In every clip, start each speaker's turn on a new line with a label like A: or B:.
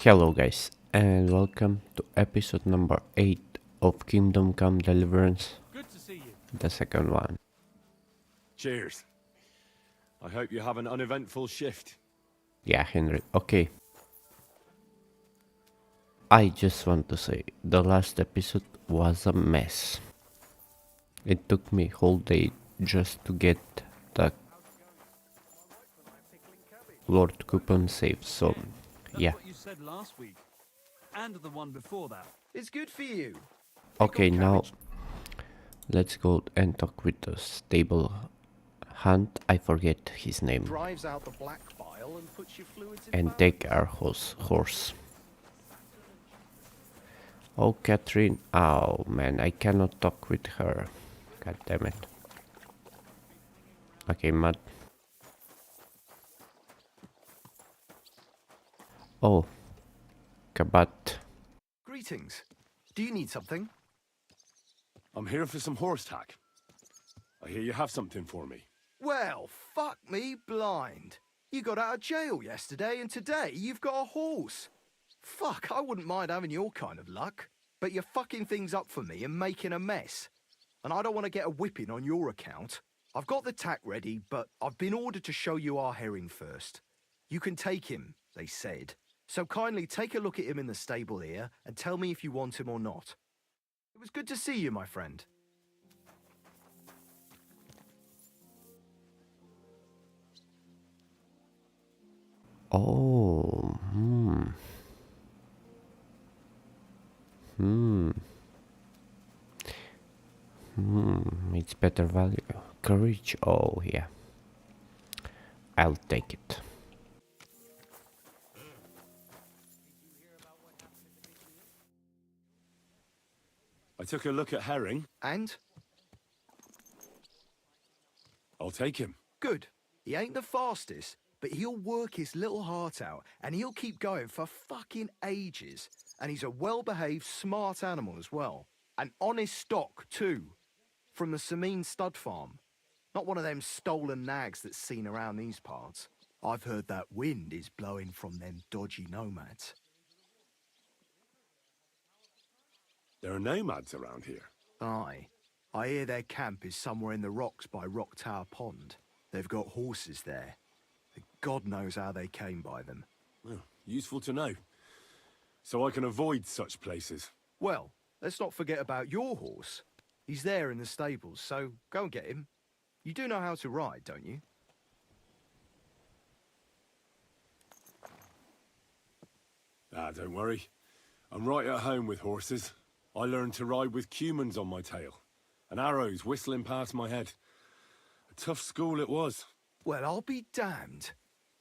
A: Hello guys and welcome to episode number 8 of Kingdom Come Deliverance,
B: Good to see you.
A: the second one.
B: Cheers. I hope you have an uneventful shift.
A: Yeah, Henry, okay. I just want to say, the last episode was a mess. It took me whole day just to get the Lord coupon saved, so yeah.
C: What you said last week, and the one before that.
D: It's good for you.
A: Okay, now let's go and talk with the stable hunt, I forget his name,
D: Drives out the black bile and puts your fluids in
A: and
D: balance.
A: take our horse. Oh, Catherine. Oh, man, I cannot talk with her. God damn it. Okay, Matt. Oh, Kabat.
D: Greetings. Do you need something?
B: I'm here for some horse tack. I hear you have something for me.
D: Well, fuck me blind. You got out of jail yesterday and today you've got a horse. Fuck, I wouldn't mind having your kind of luck. But you're fucking things up for me and making a mess. And I don't want to get a whipping on your account. I've got the tack ready, but I've been ordered to show you our herring first. You can take him, they said. So kindly take a look at him in the stable here and tell me if you want him or not. It was good to see you, my friend.
A: Oh, it's better value. Courage, oh yeah. I'll take it.
B: I took a look at Herring.
D: And?
B: I'll take him.
D: Good. He ain't the fastest, but he'll work his little heart out, and he'll keep going for fucking ages. And he's a well-behaved, smart animal as well. An honest stock, too. From the Sameen stud farm. Not one of them stolen nags that's seen around these parts. I've heard that wind is blowing from them dodgy nomads.
B: There are nomads around here.
D: Aye. I hear their camp is somewhere in the rocks by Rock Tower Pond. They've got horses there. God knows how they came by them.
B: Well, useful to know. So I can avoid such places.
D: Well, let's not forget about your horse. He's there in the stables, so go and get him. You do know how to ride, don't you?
B: Ah, don't worry. I'm right at home with horses. I learned to ride with cumans on my tail, and arrows whistling past my head. A tough school it was.
D: Well, I'll be damned.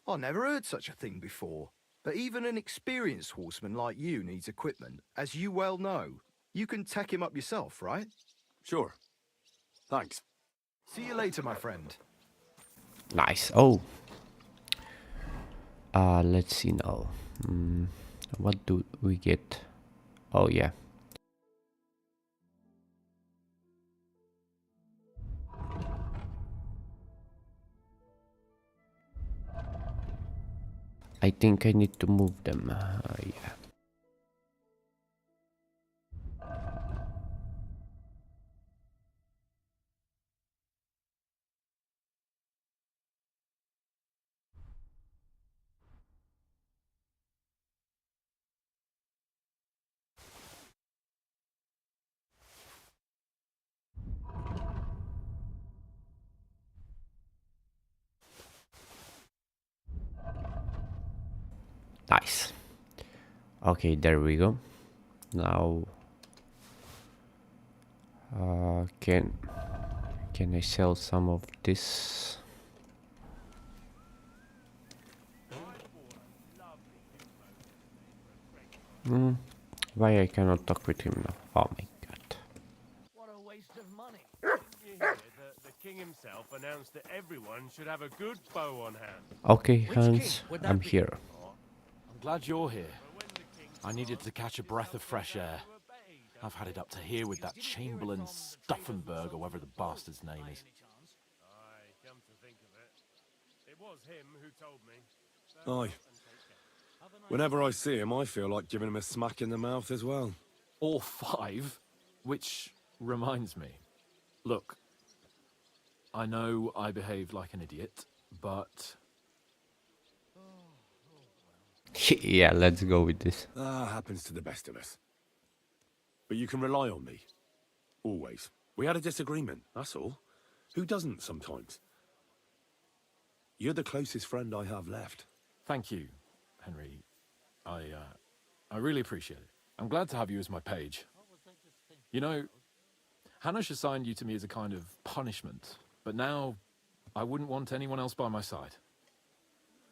D: I never heard such a thing before. But even an experienced horseman like you needs equipment, as you well know. You can tack him up yourself, right?
B: Sure. Thanks.
D: See you later, my friend.
A: Nice. Oh. Let's see now. What do we get? Oh yeah. I think I need to move them. Yeah. Nice. Okay, there we go. Now, can I sell some of this? Why I cannot talk with him now? Oh my god.
C: What a waste of money.
E: You hear that the king himself announced that everyone should have a good bow on hand.
A: Okay,
C: Which
A: Hans,
C: king would that
A: I'm
C: be?
A: here.
F: I'm glad you're here. I needed to catch a breath of fresh air. I've had it up to here with that Chamberlain Stuffenberg, or whatever the bastard's name is.
E: Aye, come to think of it. It was him who told me.
B: Aye. Whenever I see him, I feel like giving him a smack in the mouth as well.
F: Or 5, which reminds me. Look, I know I behaved like an idiot, but
A: Yeah, let's go with this.
B: Happens to the best of us. But you can rely on me. Always. We had a disagreement, that's all. Who doesn't sometimes? You're the closest friend I have left.
F: thank you, Henry. I really appreciate it. I'm glad to have you as my page. You know, Hanash assigned you to me as a kind of punishment, but now I wouldn't want anyone else by my side.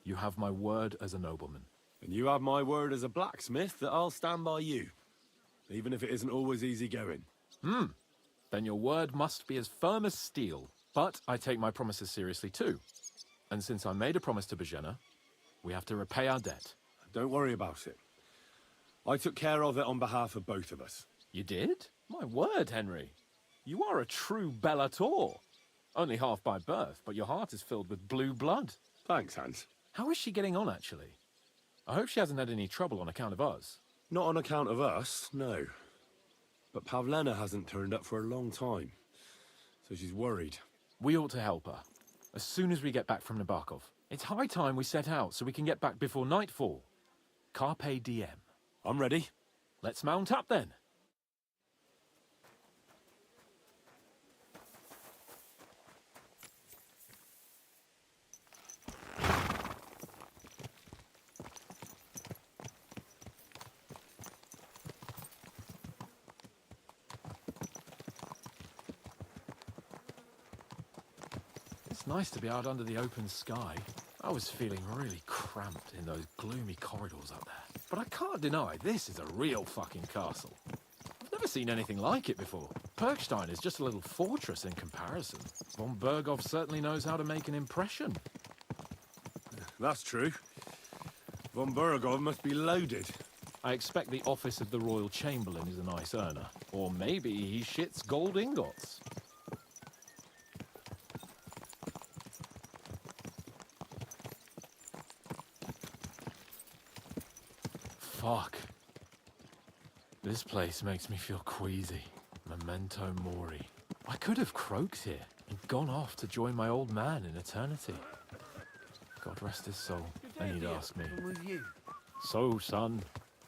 F: You have my word as a nobleman.
B: And you have my word as a blacksmith that I'll stand by you. Even if it isn't always easy going.
F: Then your word must be as firm as steel. But I take my promises seriously too. And since I made a promise to Bajena, we have to repay our debt.
B: Don't worry about it. I took care of it on behalf of both of us.
F: You did? My word, Henry. You are a true Bellator. Only half by birth, but your heart is filled with blue blood.
B: Thanks, Hans.
F: How is she getting on, actually? I hope she hasn't had any trouble on account of us.
B: Not on account of us, no. But Pavlena hasn't turned up for a long time. So she's worried.
F: We ought to help her. As soon as we get back from Nabokov. It's high time we set out so we can get back before nightfall. Carpe diem.
B: I'm ready.
F: Let's mount up then. It's nice to be out under the open sky. I was feeling really cramped in those gloomy corridors up there. But I can't deny this is a real fucking castle. I've never seen anything like it before. Perkstein is just a little fortress in comparison. Von Berghoff certainly knows how to make an impression.
B: That's true. Von Berghoff must be loaded.
F: I expect the office of the Royal Chamberlain is a nice earner. Or maybe he shits gold ingots. Fuck. This place makes me feel queasy. Memento mori. I could have croaked here and gone off to join my old man in eternity. God rest his soul. And he'd ask me, "So, son,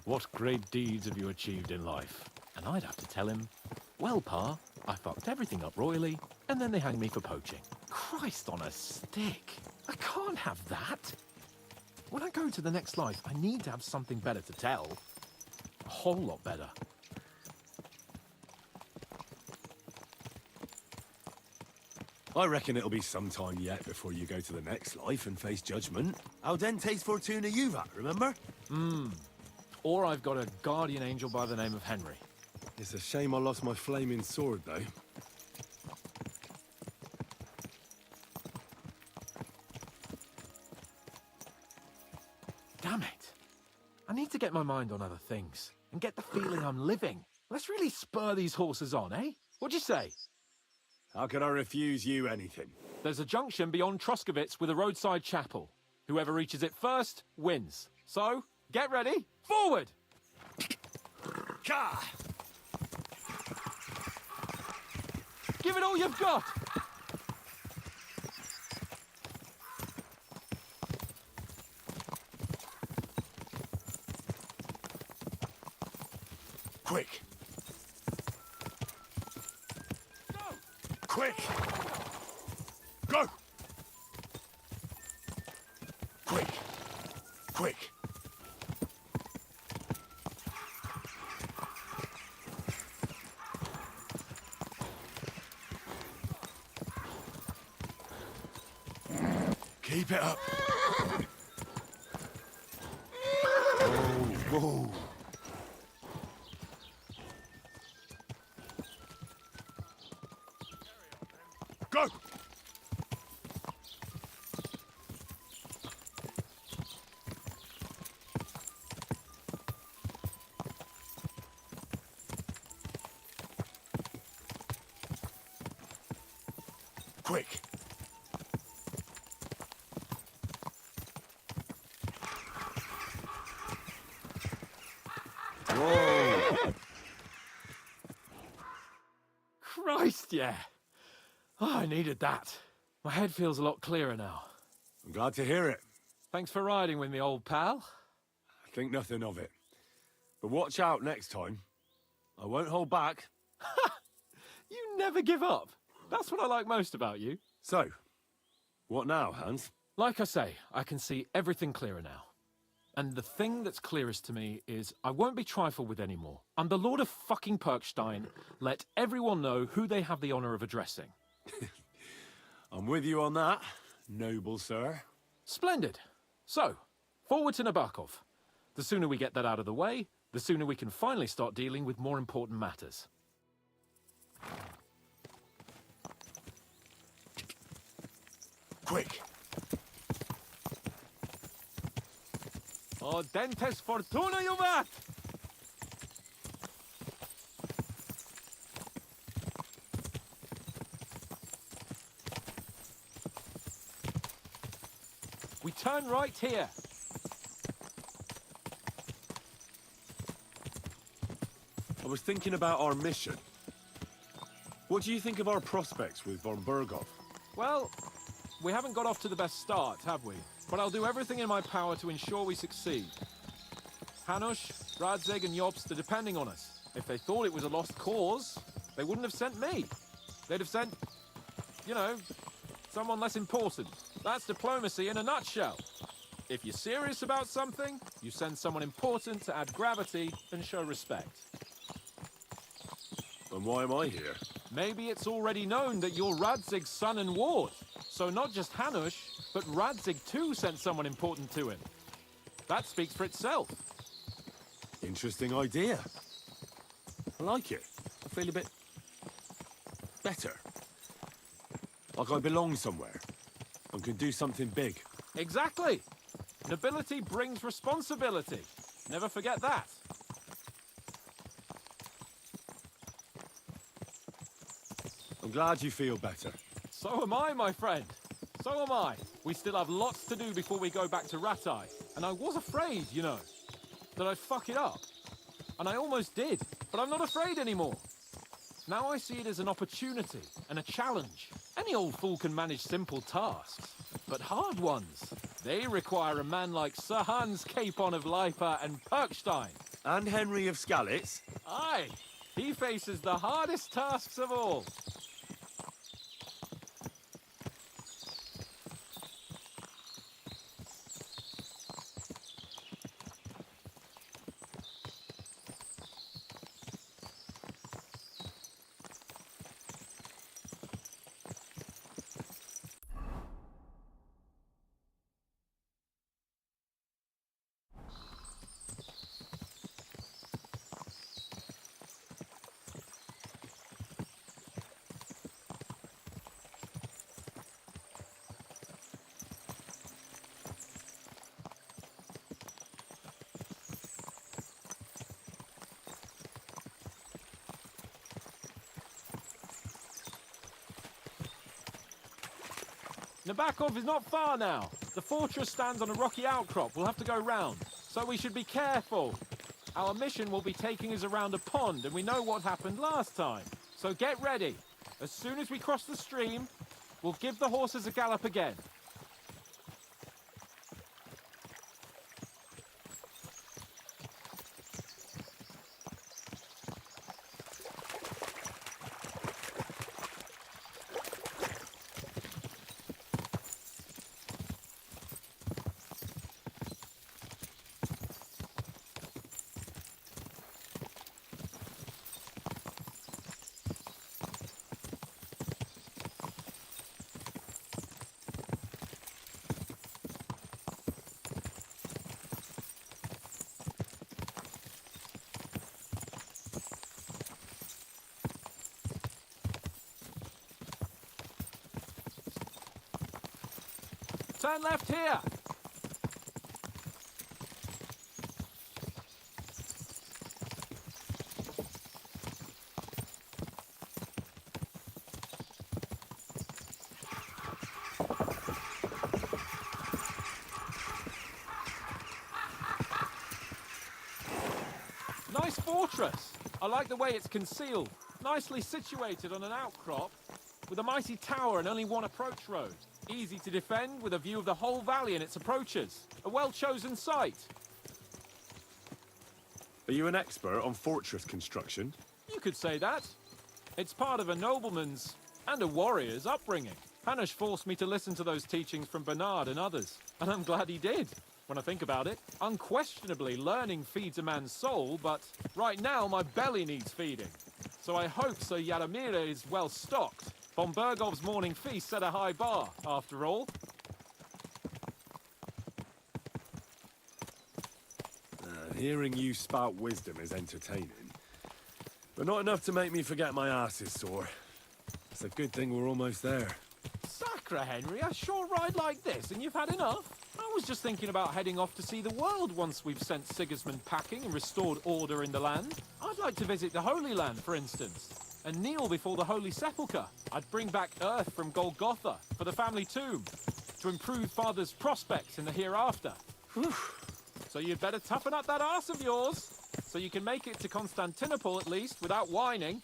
F: what great deeds have you achieved in life?" And I'd have to tell him, "Well, Pa, I fucked everything up royally, and then they hanged me for poaching." Christ on a stick. I can't have that. When I go to the next life, I need to have something better to tell. A whole lot better.
B: I reckon it'll be some time yet before you go to the next life and face judgment. Audente's Fortuna Juvat, remember?
F: Or I've got a guardian angel by the name of Henry.
B: It's a shame I lost my flaming sword, though.
F: Damn it. I need to get my mind on other things and get the feeling I'm living. Let's really spur these horses on, eh? What'd you say?
B: How can I refuse you anything?
F: There's a junction beyond Truskovitz with a roadside chapel. Whoever reaches it first wins. So, get ready. Forward!
B: Ka!
F: Give it all you've got!
B: Quick! Quick! Go! Quick! Quick! Keep it up! Whoa, whoa! Go! Quick! Whoa!
F: Christ, yeah. Oh, I needed that. My head feels a lot clearer now.
B: I'm glad to hear it.
F: Thanks for riding with me, old pal.
B: Think nothing of it. But watch out next time. I won't hold back.
F: You never give up. That's what I like most about you.
B: So, what now, Hans?
F: Like I say, I can see everything clearer now. And the thing that's clearest to me is I won't be trifled with anymore. I'm the Lord of fucking Perkstein. Let everyone know who they have the honor of addressing.
B: I'm with you on that, noble sir.
F: Splendid. So, forward to Nabokov. The sooner we get that out of the way, the sooner we can finally start dealing with more important matters.
B: Quick!
F: O dentes fortuna juvat! We turn right here.
B: I was thinking about our mission. What do you think of our prospects with von Berghoff?
F: Well, we haven't got off to the best start, have we? But I'll do everything in my power to ensure we succeed. Hanush, Radzig and Jobst are depending on us. If they thought it was a lost cause, they wouldn't have sent me. They'd have sent, you know, someone less important. That's diplomacy in a nutshell. If you're serious about something, you send someone important to add gravity and show respect.
B: And why am I here?
F: Maybe it's already known that you're Radzig's son and ward. So not just Hanush, but Radzig too sent someone important to him. That speaks for itself.
B: Interesting idea. I like it. I feel a bit better. Like I belong somewhere and can do something big.
F: Exactly. Nobility brings responsibility. Never forget that.
B: I'm glad you feel better.
F: So am I, my friend. So am I. We still have lots to do before we go back to Ratai. And I was afraid, you know, that I'd fuck it up. And I almost did, but I'm not afraid anymore. Now I see it as an opportunity and a challenge. Any old fool can manage simple tasks, but hard ones, they require a man like Sir Hans Capon of Leipa and Perkstein.
B: And Henry of Skalitz.
F: Aye, he faces the hardest tasks of all. Nabokov is not far now. The fortress stands on a rocky outcrop. We'll have to go round, so we should be careful. Our mission will be taking us around a pond, and we know what happened last time. So get ready. As soon as we cross the stream, we'll give the horses a gallop again. Turn left here. Nice fortress. I like the way it's concealed. Nicely situated on an outcrop, with a mighty tower and only one approach road. Easy to defend, with a view of the whole valley and its approaches. A well-chosen site.
B: Are you an expert on fortress construction?
F: You could say that. It's part of a nobleman's and a warrior's upbringing. Hanush forced me to listen to those teachings from Bernard and others, and I'm glad he did. When I think about it, unquestionably learning feeds a man's soul, but right now my belly needs feeding. So I hope Sir Yaramira is well stocked. Von Bergov's morning feast set a high bar, after all.
B: Hearing you spout wisdom is entertaining, but not enough to make me forget my ass is sore. It's a good thing we're almost there.
F: Sacre, Henry, a short ride like this and you've had enough? I was just thinking about heading off to see the world once we've sent Sigismund packing and restored order in the land. I'd like to visit the Holy Land, for instance, and kneel before the Holy Sepulchre. I'd bring back earth from Golgotha for the family tomb, to improve Father's prospects in the hereafter. Whew. So you'd better toughen up that arse of yours, so you can make it to Constantinople at least, without whining.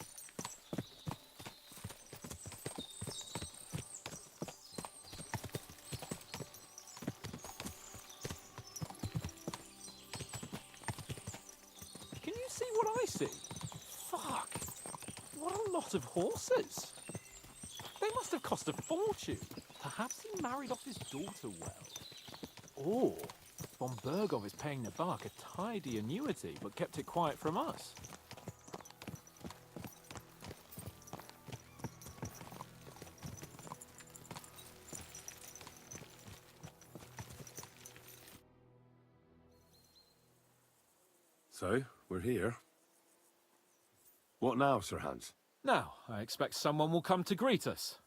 F: Can you see what I see? Fuck! What a lot of horses! They must have cost a fortune. Perhaps he married off his daughter well. Or Von Bergov is paying Nabark a tidy annuity, but kept it quiet from us.
B: So, we're here. What now, Sir Hans?
F: Now, I expect someone will come to greet us.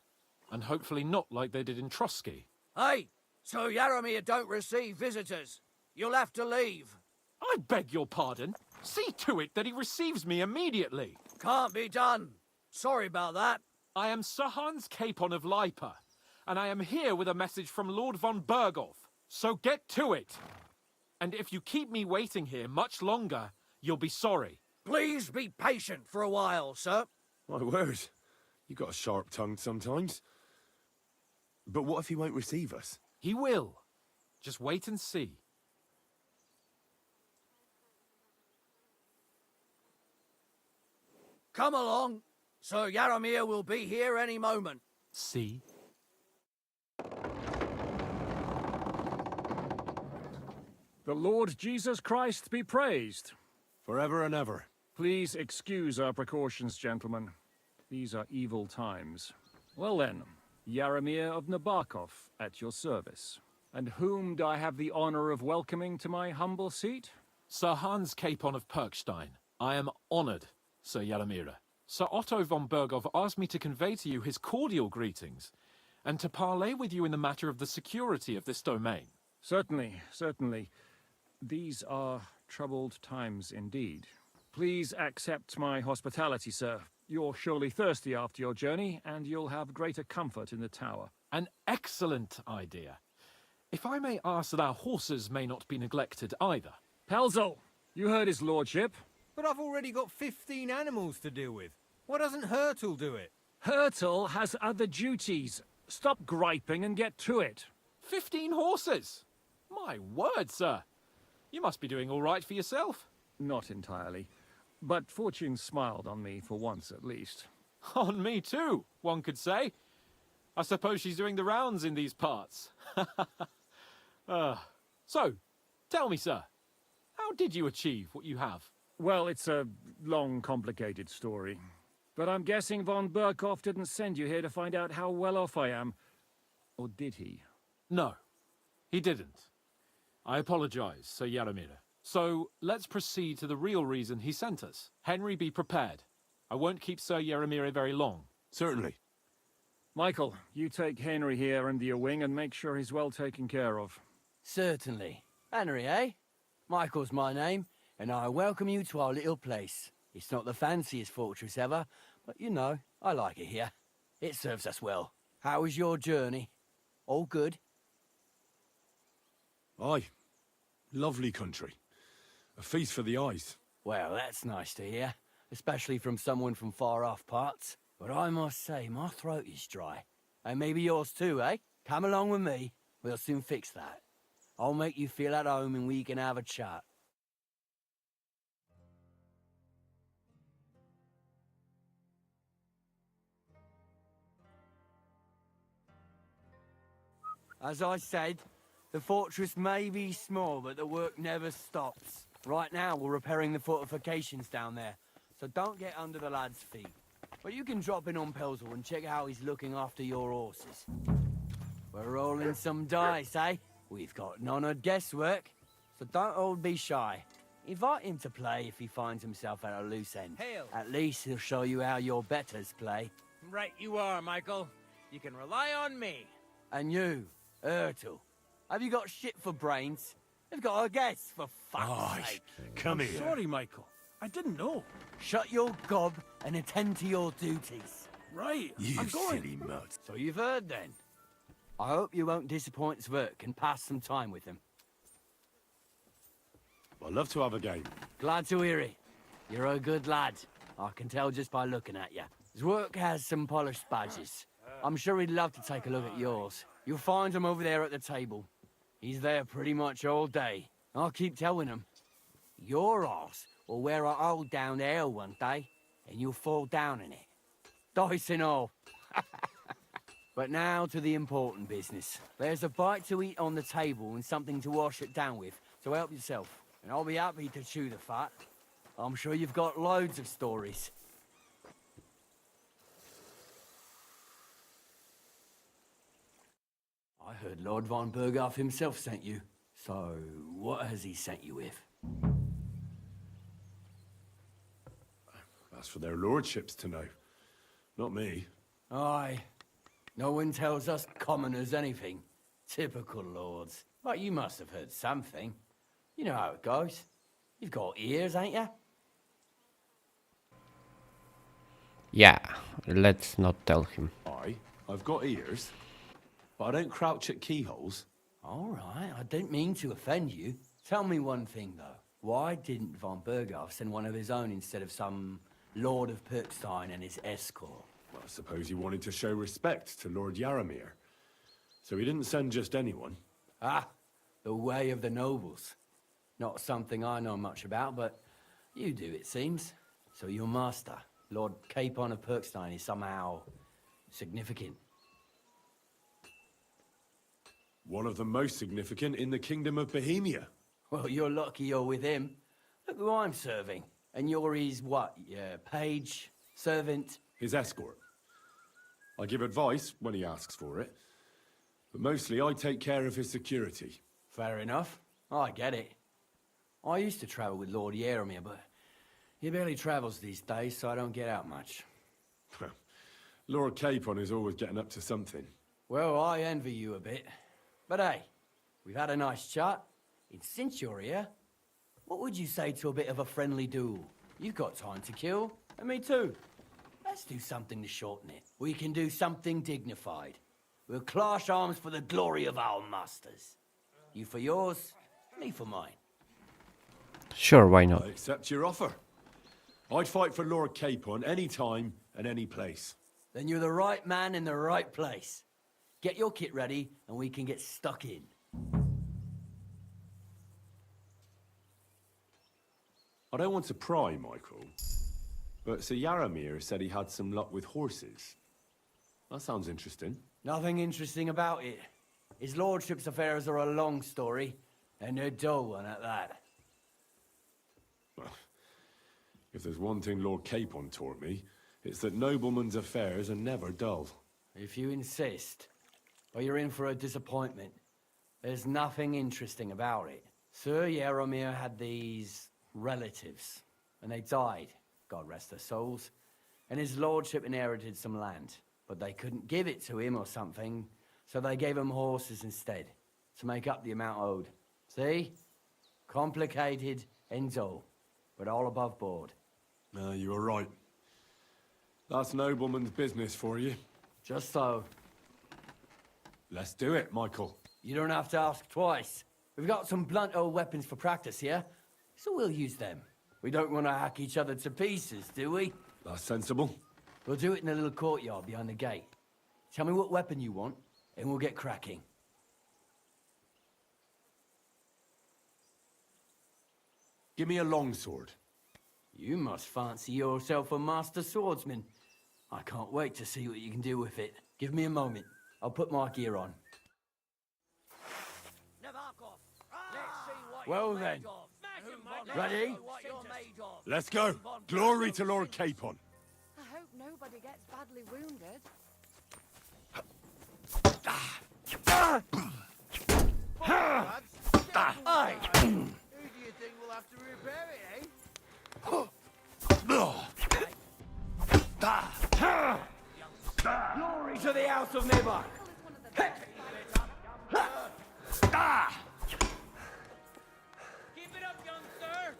F: And hopefully not like they did in Trotsky.
G: Hey, so Yaramir don't receive visitors. You'll have to leave.
F: I beg your pardon. See to it that he receives me immediately.
G: Can't be done. Sorry about that.
F: I am Sir Hans Capon of Lipa, and I am here with a message from Lord von Bergov. So get to it. And if you keep me waiting here much longer, you'll be sorry.
G: Please be patient for a while, sir.
B: My word, you got a sharp tongue sometimes. But what if he won't receive us?
F: He will. Just wait and see.
G: Come along. Sir Yaramir will be here any moment.
F: See?
H: The Lord Jesus Christ be praised.
B: Forever and ever.
H: Please excuse our precautions, gentlemen. These are evil times. Well then, Yaramir of Nabokov at your service. And whom do I have the honor of welcoming to my humble seat?
F: Sir Hans Capon of Perkstein. I am honored, Sir Yaramira. Sir Otto von Bergov asked me to convey to you his cordial greetings, and to parley with you in the matter of the security of this domain.
H: Certainly, certainly. These are troubled times indeed. Please accept my hospitality, sir. You're surely thirsty after your journey, and you'll have greater comfort in the tower.
F: An excellent idea. If I may ask that our horses may not be neglected either.
H: Pelzel, you heard his lordship.
I: But I've already got 15 animals to deal with. Why doesn't Hurtle do it?
H: Hurtle has other duties. Stop griping and get to it.
F: 15 horses? My word, sir. You must be doing all right for yourself.
H: Not entirely. But fortune smiled on me for once at least.
F: On me too, one could say. I suppose she's doing the rounds in these parts. So, tell me, sir, how did you achieve what you have?
H: Well, it's a long, complicated story. But I'm guessing von Berkhoff didn't send you here to find out how well off I am. Or did he?
F: No, he didn't. I apologize, Sir Yaramira. So, let's proceed to the real reason he sent us. Henry, be prepared. I won't keep Sir Yaramira very long.
B: Certainly.
H: Michael, you take Henry here under your wing and make sure he's well taken care of.
J: Certainly. Henry, eh? Michael's my name, and I welcome you to our little place. It's not the fanciest fortress ever, but you know, I like it here. It serves us well. How was your journey? All good?
B: Aye. Lovely country. A feast for the eyes.
J: Well, that's nice to hear, especially from someone from far-off parts. But I must say, my throat is dry. And maybe yours too, eh? Come along with me. We'll soon fix that. I'll make you feel at home and we can have a chat. As I said, the fortress may be small, but the work never stops. Right now, we're repairing the fortifications down there, so don't get under the lad's feet. But you can drop in on Pelzel and check how he's looking after your horses. We're rolling some dice, eh? We've got none of guesswork, so don't all be shy. Invite him to play if he finds himself at a loose end.
I: Hail.
J: At least he'll show you how your betters play.
I: Right you are, Michael. You can rely on me.
J: And you, Ertl, have you got shit for brains? They've got a guess, for fuck's sake.
B: Come here.
C: Sorry, Michael. I didn't know.
J: Shut your gob and attend to your duties.
C: Right,
B: You
C: I'm going.
B: silly mud.
J: So you've heard then. I hope you won't disappoint Sverk and pass some time with him.
B: I'd love to have a game.
J: Glad to hear it. You're a good lad. I can tell just by looking at you. Zwerk has some polished badges. I'm sure he'd love to take a look at yours. You'll find him over there at the table. He's there pretty much all day. I'll keep telling him. Your arse will wear a hole down there one day, and you'll fall down in it. Dice and all. But now to the important business. There's a bite to eat on the table and something to wash it down with, so help yourself. And I'll be happy to chew the fat. I'm sure you've got loads of stories. I heard Lord von Berghoff himself sent you. So, what has he sent you with?
B: That's for their lordships to know. Not me.
J: Aye. No one tells us commoners anything. Typical lords. But you must have heard something. You know how it goes. You've got ears, ain't you?
A: Yeah, let's not tell him.
B: I've got ears, but I don't crouch at keyholes.
J: All right, I didn't mean to offend you. Tell me one thing, though. Why didn't von Berghoff send one of his own instead of some Lord of Pirkstein and his escort?
B: Well, I suppose he wanted to show respect to Lord Yaramir. So he didn't send just anyone.
J: Ah, the way of the nobles. Not something I know much about, but you do, it seems. So your master, Lord Capon of Pirkstein, is somehow significant.
B: One of the most significant in the Kingdom of Bohemia.
J: Well, you're lucky you're with him. Look who I'm serving. And you're his, what, page, servant?
B: His escort. I give advice when he asks for it. But mostly I take care of his security.
J: Fair enough. I get it. I used to travel with Lord Yaramir, but he barely travels these days, so I don't get out much.
B: Lord Capon is always getting up to something.
J: Well, I envy you a bit. But hey, we've had a nice chat. And since you're here, what would you say to a bit of a friendly duel? You've got time to kill, and me too. Let's do something to shorten it. We can do something dignified. We'll clash arms for the glory of our masters. You for yours, me for mine.
A: Sure, why not?
B: I accept your offer. I'd fight for Lord Capon any time and any place.
J: Then you're the right man in the right place. Get your kit ready, and we can get stuck in.
B: I don't want to pry, Michael, but Sir Yaramir said he had some luck with horses. That sounds interesting.
J: Nothing interesting about it. His lordship's affairs are a long story, and a dull one at that.
B: Well, if there's one thing Lord Capon taught me, it's that noblemen's affairs are never dull.
J: If you insist, but you're in for a disappointment. There's nothing interesting about it. Sir Yaramir had these relatives, and they died, God rest their souls, and his lordship inherited some land, but they couldn't give it to him or something, so they gave him horses instead, to make up the amount owed. See? Complicated and dull, but all above board.
B: You were right. That's nobleman's business for you.
J: Just so.
B: Let's do it, Michael.
J: You don't have to ask twice. We've got some blunt old weapons for practice here, so we'll use them. We don't want to hack each other to pieces, do we?
B: That's sensible.
J: We'll do it in a little courtyard behind the gate. Tell me what weapon you want, and we'll get cracking.
B: Give me a longsword.
J: You must fancy yourself a master swordsman. I can't wait to see what you can do with it. Give me a moment. I'll put my gear on. Well then. Ready?
B: Let's go. Glory to Lord Capon.
K: I hope nobody gets badly wounded.
J: Aye.
G: Who do you think will have to repair it, eh?
J: Glory to the House of Nibok!
G: Keep it up, young sir!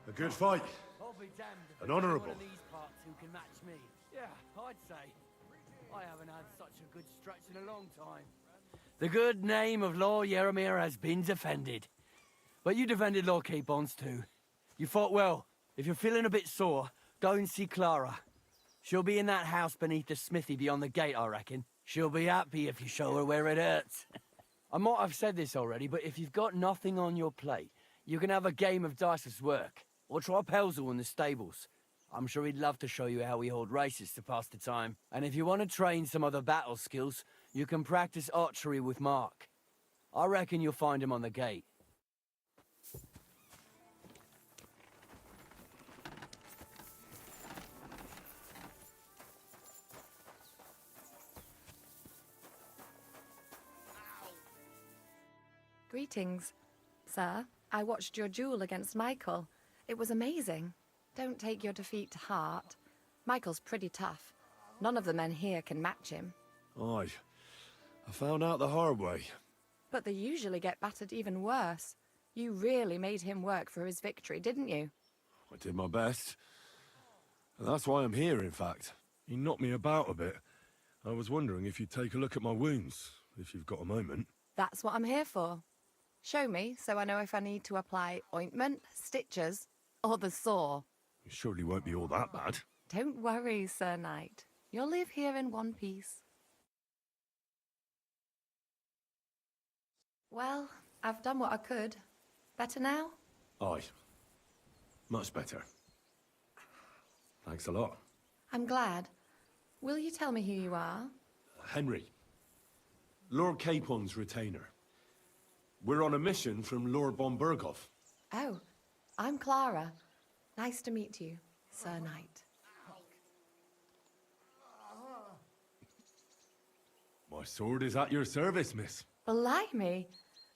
B: A good fight.
J: I'll be damned if
B: An
J: there's
B: honourable.
J: one of these parts who can match me. Yeah, I'd say. I haven't had such a good stretch in a long time. The good name of Lord Yaramir has been defended. But you defended Lord Capon's too. You fought well. If you're feeling a bit sore, go and see Klara. She'll be in that house beneath the smithy beyond the gate, I reckon. She'll be happy if you show her where it hurts. I might have said this already, but if you've got nothing on your plate, you can have a game of dice's work. Or try Pelzel in the stables. I'm sure he'd love to show you how we hold races to pass the time. And if you want to train some other battle skills, you can practice archery with Mark. I reckon you'll find him on the gate.
K: Greetings, sir. I watched your duel against Michael. It was amazing. Don't take your defeat to heart. Michael's pretty tough. None of the men here can match him.
B: Aye. I found out the hard way.
K: But they usually get battered even worse. You really made him work for his victory, didn't you?
B: I did my best. And that's why I'm here, in fact. He knocked me about a bit. I was wondering if you'd take a look at my wounds, if you've got a moment.
K: That's what I'm here for. Show me so I know if I need to apply ointment, stitches, or the saw.
B: It surely won't be all that bad.
K: Don't worry, Sir Knight. You'll live here in one piece. Well, I've done what I could. Better now?
B: Aye. Much better. Thanks a lot.
K: I'm glad. Will you tell me who you are?
B: Henry. Lord Capon's retainer. We're on a mission from Lord von Berghoff.
K: Oh, I'm Klara. Nice to meet you, Sir Knight.
B: My sword is at your service, miss.
K: Blimey!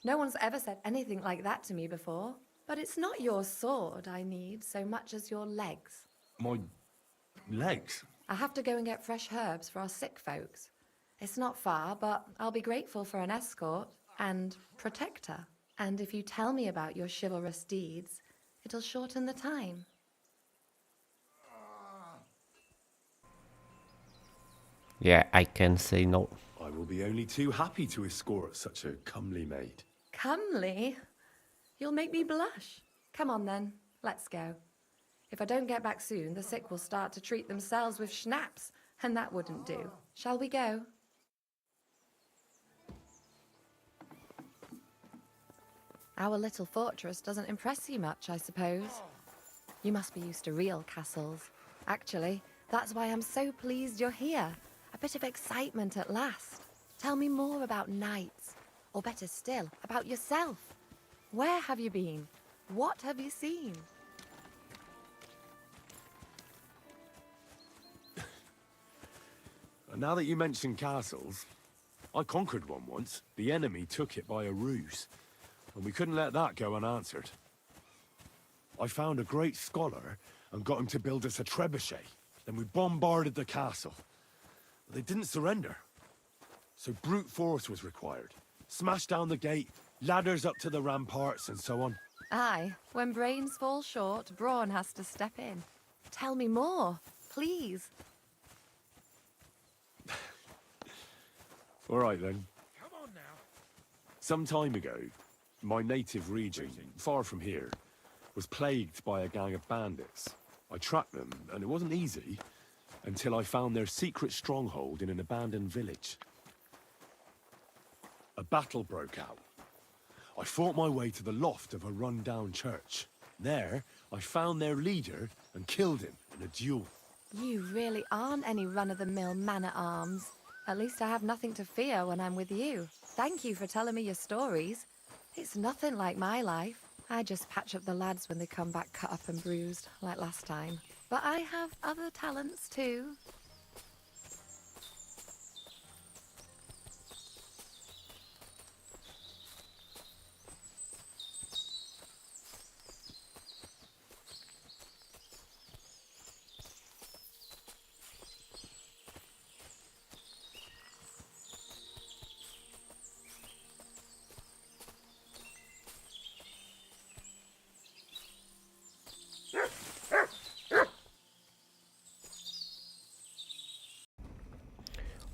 K: No one's ever said anything like that to me before. But it's not your sword I need so much as your legs.
B: My legs?
K: I have to go and get fresh herbs for our sick folks. It's not far, but I'll be grateful for an escort and protector. And if you tell me about your chivalrous deeds, it'll shorten the time.
A: Yeah, I can say no.
B: I will be only too happy to escort such a comely maid.
K: Comely? You'll make me blush. Come on then, let's go. If I don't get back soon, the sick will start to treat themselves with schnapps, and that wouldn't do. Shall we go? Our little fortress doesn't impress you much, I suppose. You must be used to real castles. Actually, that's why I'm so pleased you're here. A bit of excitement at last. Tell me more about knights, or better still, about yourself. Where have you been? What have you seen?
B: Now that you mention castles, I conquered one once. The enemy took it by a ruse, and we couldn't let that go unanswered. I found a great scholar and got him to build us a trebuchet. Then we bombarded the castle. But they didn't surrender. So brute force was required. Smash down the gate, ladders up to the ramparts, and so on.
K: Aye, when brains fall short, brawn has to step in. Tell me more, please.
B: All right then. Some time ago, my native region, far from here, was plagued by a gang of bandits. I tracked them, and it wasn't easy, until I found their secret stronghold in an abandoned village. A battle broke out. I fought my way to the loft of a run-down church. There, I found their leader and killed him in a duel.
K: You really aren't any run-of-the-mill man-at-arms. At least I have nothing to fear when I'm with you. Thank you for telling me your stories. It's nothing like my life. I just patch up the lads when they come back cut up and bruised, like last time. But I have other talents too.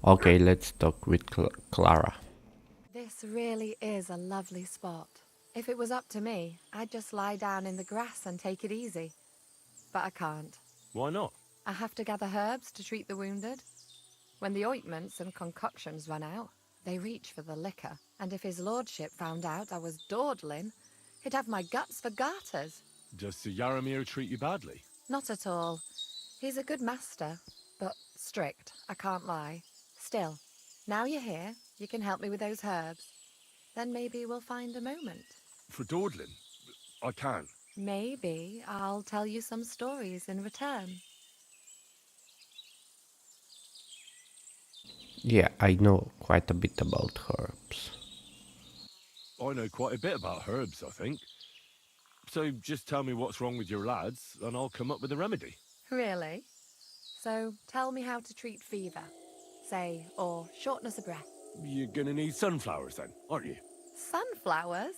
A: Okay, let's talk with Klara.
K: This really is a lovely spot. If it was up to me, I'd just lie down in the grass and take it easy. But I can't.
B: Why not?
K: I have to gather herbs to treat the wounded. When the ointments and concoctions run out, they reach for the liquor. And if his lordship found out I was dawdling, he'd have my guts for garters.
B: Does Sir Yaramir treat you badly?
K: Not at all. He's a good master, but strict, I can't lie. Still, now you're here, you can help me with those herbs. Then maybe we'll find a moment.
B: For dawdling? I can.
K: Maybe I'll tell you some stories in return.
A: Yeah, I know quite a bit about herbs.
B: I know quite a bit about herbs, I think. So just tell me what's wrong with your lads, and I'll come up with a remedy.
K: Really? So tell me how to treat fever, say, or shortness of breath.
B: You're gonna need sunflowers then, aren't you?
K: Sunflowers?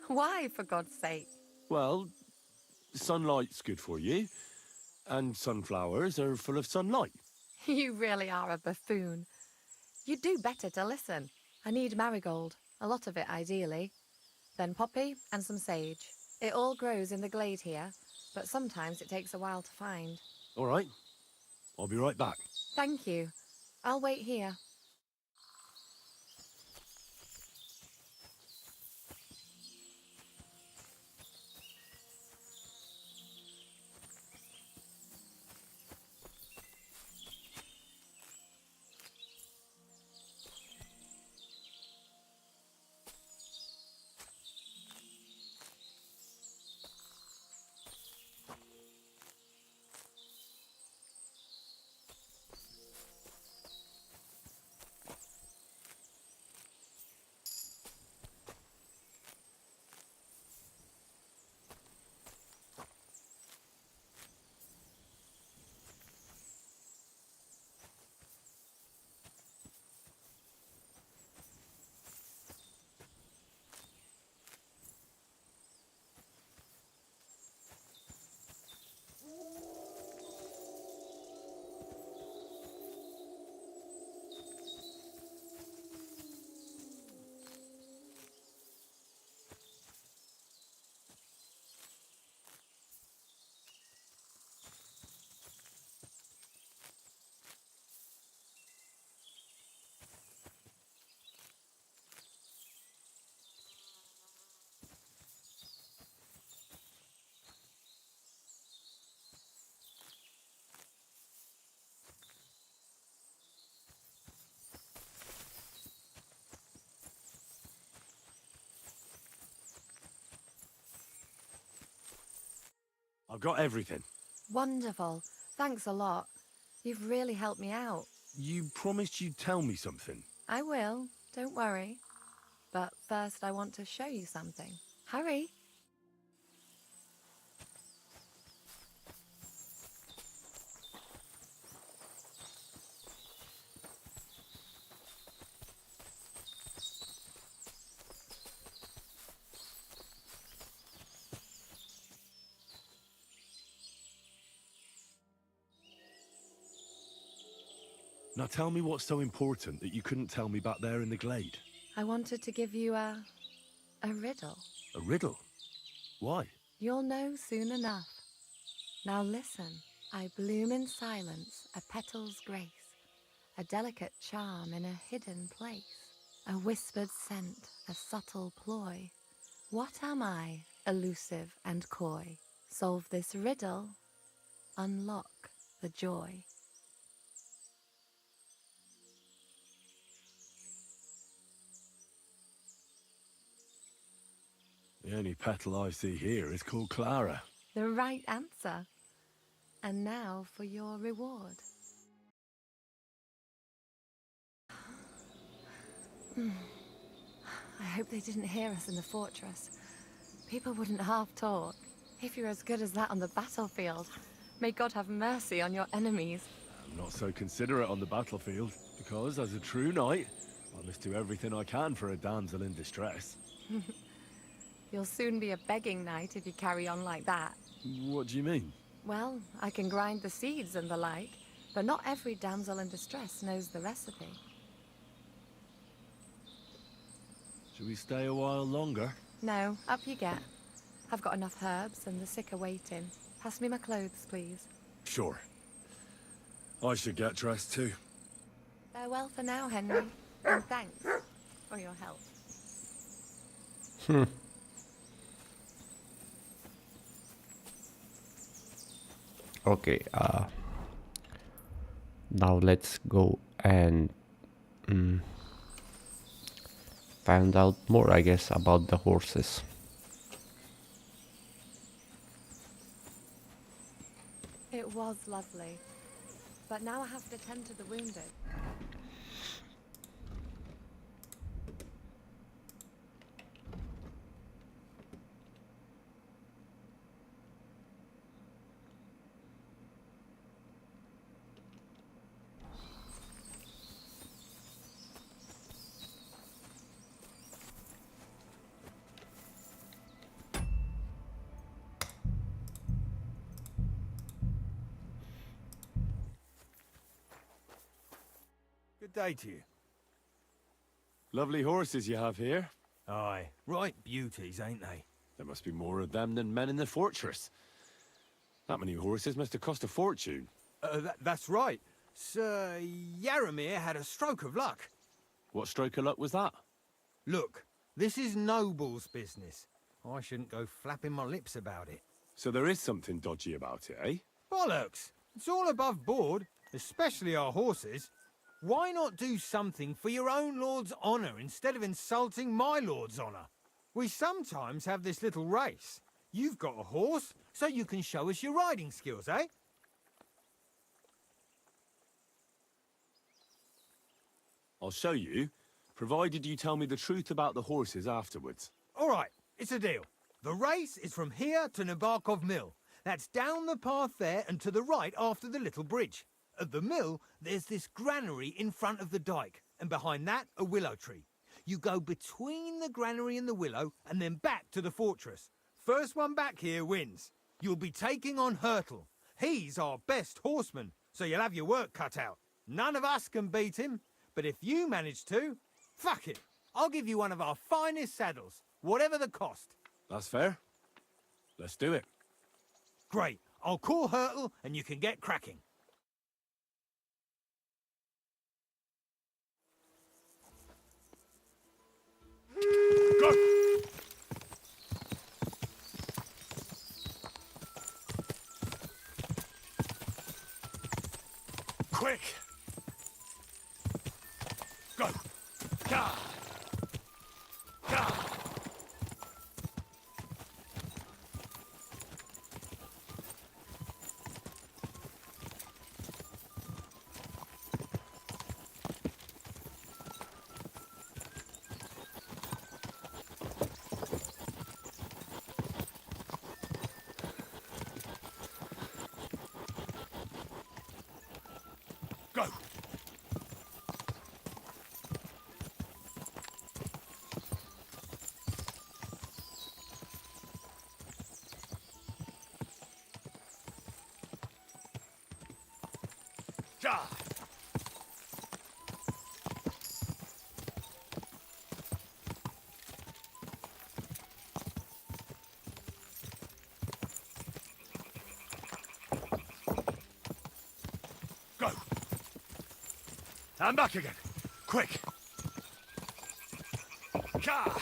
K: Why, for God's sake?
B: Well, sunlight's good for you, and sunflowers are full of sunlight.
K: You really are a buffoon. You'd do better to listen. I need marigold, a lot of it ideally. Then poppy and some sage. It all grows in the glade here, but sometimes it takes a while to find.
B: All right, I'll be right back.
K: Thank you. I'll wait here.
B: I've got everything.
K: Wonderful. Thanks a lot. You've really helped me out.
B: You promised you'd tell me something.
K: I will. Don't worry. But first I want to show you something. Hurry.
B: Now tell me what's so important that you couldn't tell me back there in the glade.
K: I wanted to give you a riddle.
B: A riddle? Why?
K: You'll know soon enough. Now listen. I bloom in silence, a petal's grace, a delicate charm in a hidden place, a whispered scent, a subtle ploy. What am I, elusive and coy? Solve this riddle, unlock the joy.
B: The only petal I see here is called Klara.
K: The right answer. And now for your reward. I hope they didn't hear us in the fortress. People wouldn't half talk. If you're as good as that on the battlefield, may God have mercy on your enemies.
B: I'm not so considerate on the battlefield, because as a true knight, I must do everything I can for a damsel in distress.
K: You'll soon be a begging knight if you carry on like that.
B: What do you mean?
K: Well, I can grind the seeds and the like, but not every damsel in distress knows the recipe.
B: Should we stay a while longer?
K: No, up you get. I've got enough herbs and the sick are waiting. Pass me my clothes, please.
B: Sure. I should get dressed too.
K: Farewell for now, Henry, and thanks for your help.
A: Okay, now let's go and find out more, I guess, about the horses.
K: It was lovely, but now I have to tend to the wounded.
I: Good day to you.
B: Lovely horses you have here.
I: Aye, right beauties, ain't they?
B: There must be more of them than men in the fortress. That many horses must have cost a fortune.
I: That's right. Sir Yaramir had a stroke of luck.
B: What stroke of luck was that?
I: Look, this is noble's business. I shouldn't go flapping my lips about it.
B: So there is something dodgy about it, eh?
I: Bollocks! It's all above board, especially our horses. Why not do something for your own lord's honour instead of insulting my lord's honour? We sometimes have this little race. You've got a horse, so you can show us your riding skills, eh?
B: I'll show you, provided you tell me the truth about the horses afterwards.
I: All right, it's a deal. The race is from here to Nabokov Mill. That's down the path there and to the right after the little bridge. At the mill, there's this granary in front of the dike, and behind that, a willow tree. You go between the granary and the willow, and then back to the fortress. First one back here wins. You'll be taking on Hurtle. He's our best horseman, so you'll have your work cut out. None of us can beat him, but if you manage to, fuck it. I'll give you one of our finest saddles, whatever the cost.
B: That's fair. Let's do it.
I: Great. I'll call Hurtle, and you can get cracking.
B: Go! Quick! Go! Gah! Gah! Go! Ja! I'm back again. Quick. Ka!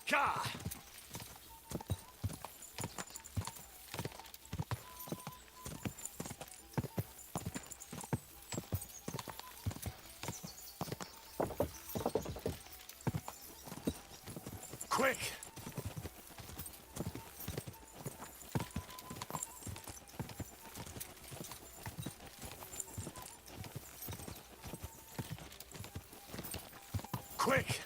B: Ka! Quick! Quick!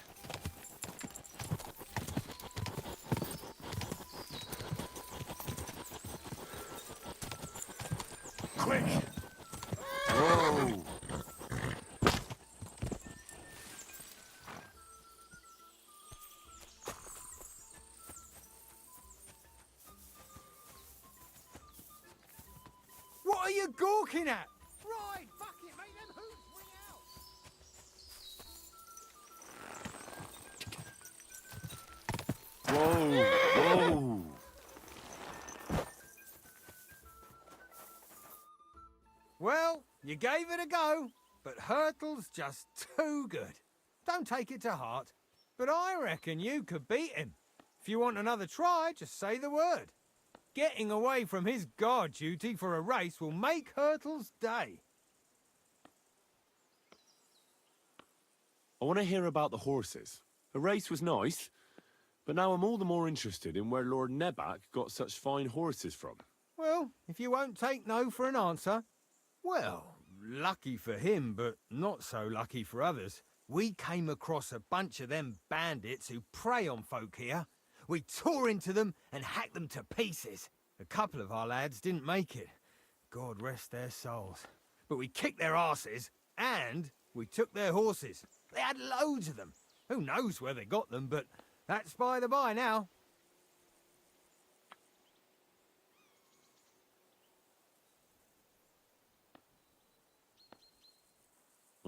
B: Quick! Whoa!
I: What are you gawking at? Right, fuck it, make them hoops ring out.
B: Whoa! Whoa!
I: Well, you gave it a go, but Hurtle's just too good. Don't take it to heart, but I reckon you could beat him. If you want another try, just say the word. Getting away from his guard duty for a race will make Hurtle's day.
B: I want to hear about the horses. The race was nice, but now I'm all the more interested in where Lord Nebac got such fine horses from.
I: Well, if you won't take no for an answer, well, lucky for him, but not so lucky for others. We came across a bunch of them bandits who prey on folk here. We tore into them and hacked them to pieces. A couple of our lads didn't make it. God rest their souls. But we kicked their asses, and we took their horses. They had loads of them. Who knows where they got them, but that's by the by now.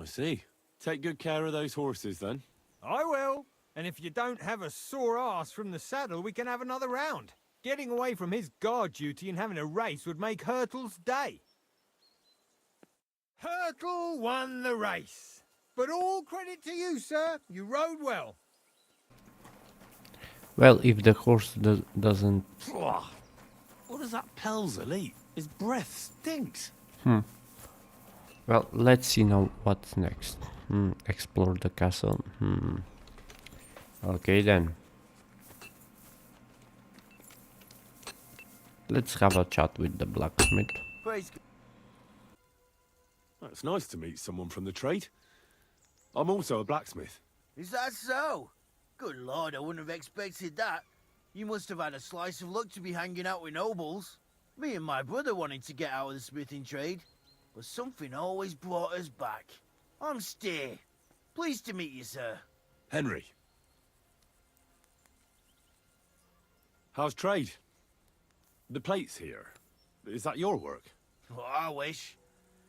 B: I see. Take good care of those horses, then.
I: I will. And if you don't have a sore ass from the saddle, we can have another round. Getting away from his guard duty and having a race would make Hurtle's day. Hurtle won the race. But all credit to you, sir. You rode well.
A: Well, if the horse doesn't...
C: What does that Pelzer eat? His breath stinks.
A: Well, let's see now what's next. Explore the castle. Okay then. Let's have a chat with the blacksmith.
G: Praise
B: Well, it's nice to meet someone from the trade. I'm also a blacksmith.
G: Is that so? Good lord, I wouldn't have expected that. You must have had a slice of luck to be hanging out with nobles. Me and my brother wanted to get out of the smithing trade, but something always brought us back. I'm Steer. Pleased to meet you, sir.
B: Henry. How's trade? The plates here. Is that your work?
G: Well, I wish.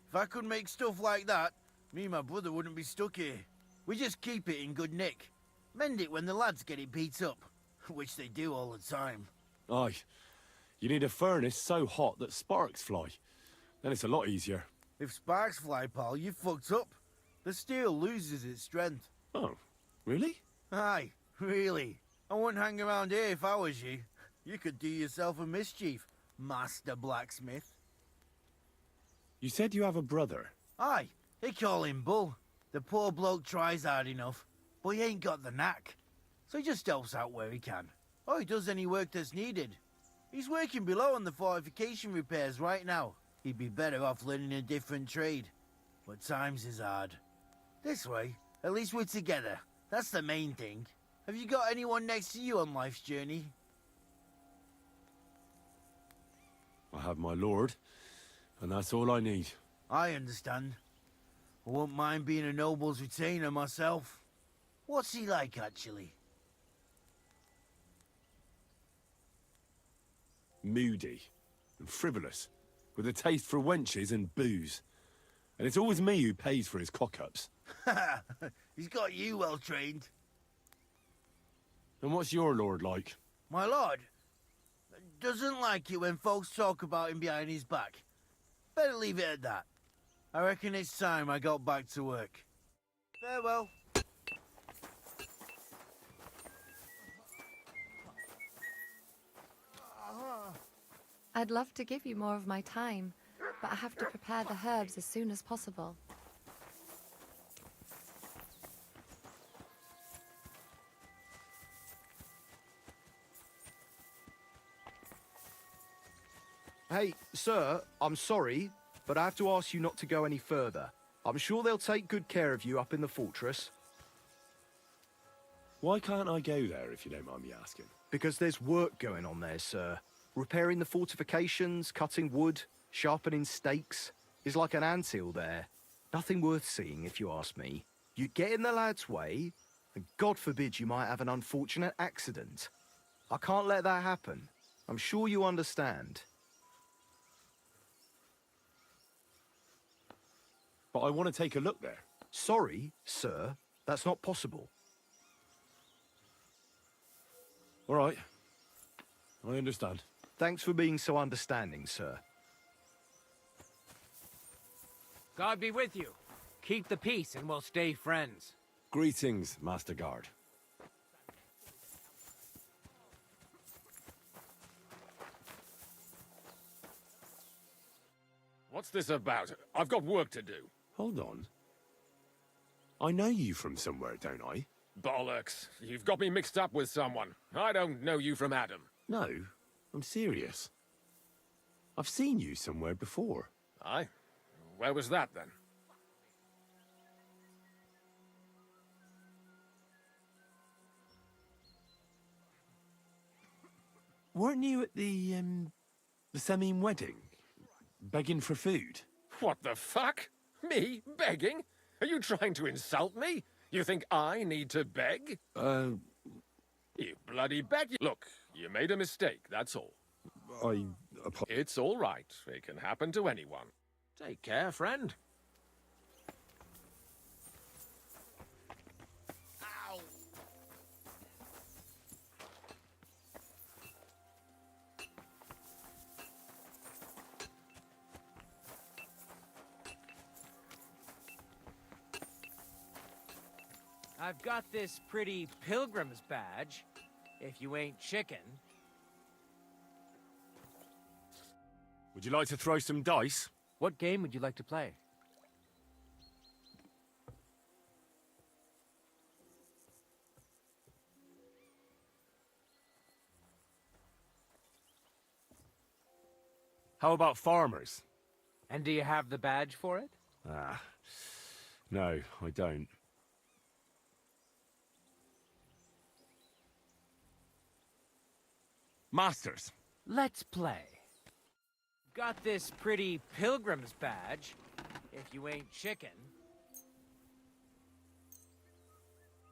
G: If I could make stuff like that, me and my brother wouldn't be stuck here. We just keep it in good nick. Mend it when the lads get it beat up, which they do all the time.
B: Aye. You need a furnace so hot that sparks fly. Then it's a lot easier.
G: If sparks fly, pal, you fucked up. The steel loses its strength.
B: Oh, really?
G: Aye, really. I wouldn't hang around here if I was you. You could do yourself a mischief, Master Blacksmith.
B: You said you have a brother.
G: Aye, they call him Bull. The poor bloke tries hard enough, but he ain't got the knack. So he just helps out where he can. Or he does any work that's needed. He's working below on the fortification repairs right now. He'd be better off learning a different trade. But times is hard. This way, at least we're together. That's the main thing. Have you got anyone next to you on life's journey?
B: I have my lord, and that's all I need.
G: I understand. I won't mind being a noble's retainer myself. What's he like, actually?
B: Moody and frivolous. with a taste for wenches and booze. And it's always me who pays for his cock-ups.
G: He's got you well trained.
B: And what's your lord like?
G: My lord doesn't like it when folks talk about him behind his back. Better leave it at that. I reckon it's time I got back to work. Farewell.
K: I'd love to give you more of my time, but I have to prepare the herbs as soon as possible.
D: Hey, sir, I'm sorry, but I have to ask you not to go any further. I'm sure they'll take good care of you up in the fortress.
B: Why can't I go there, if you don't mind me asking?
D: Because there's work going on there, sir. Repairing the fortifications, cutting wood, sharpening stakes. It's like an anthill there. Nothing worth seeing, if you ask me. You get in the lad's way, and God forbid you might have an unfortunate accident. I can't let that happen. I'm sure you understand.
B: But I want to take a look there.
D: Sorry, sir. That's not possible.
B: All right. I understand.
D: Thanks for being so understanding, sir.
L: God be with you. Keep the peace and we'll stay friends.
B: Greetings, Master Guard.
E: What's this about? I've got work to do.
B: Hold on. I know you from somewhere, don't I?
E: Bollocks. You've got me mixed up with someone. I don't know you from Adam.
B: No, I'm serious. I've seen you somewhere before.
E: Aye? Where was that, then?
B: Weren't you at the Semine wedding? Begging for food?
E: What the fuck? Me? Begging? Are you trying to insult me? You think I need to beg? You bloody beg. Look, you made a mistake, that's all. It's all right. It can happen to anyone. Take care, friend.
L: I've got this pretty pilgrim's badge. If you ain't chicken.
B: Would you like to throw some dice?
L: What game would you like to play?
B: How about farmers?
L: And do you have the badge for it?
B: No, I don't. Masters.
L: Let's play. Got this pretty pilgrim's badge. If you ain't chicken.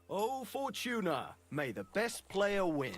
D: Oh, Fortuna, may the best player win.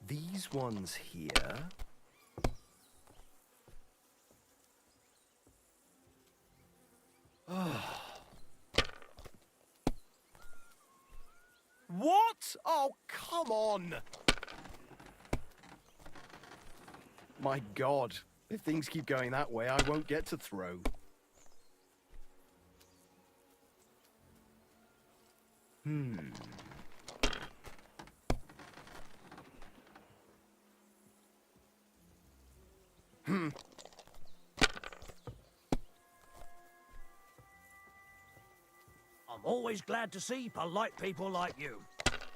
D: These ones here. What? Oh, come on! My God, if things keep going that way, I won't get to throw.
M: Always glad to see polite people like you.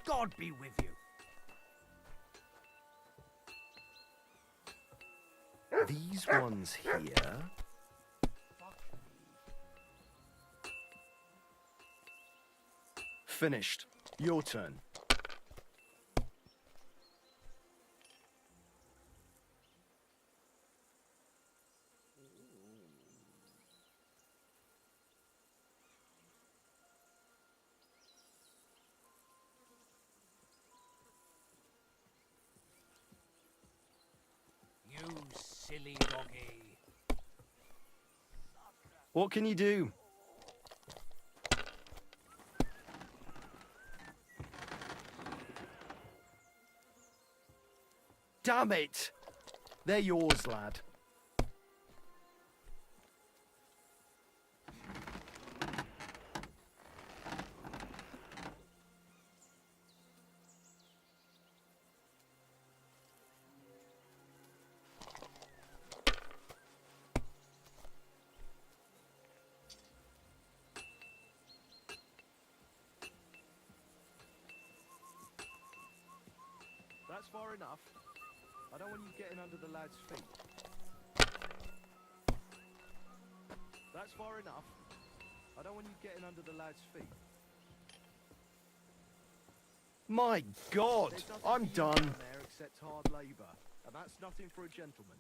M: God be with you.
D: These ones here. Finished. Your turn.
M: You silly doggy.
D: What can you do? Damn it! They're yours, lad. That's far enough. I don't want you getting under the lad's feet. That's far enough. I don't want you getting under the lad's feet. My God, I'm done. There except hard labour, and that's nothing for a gentleman.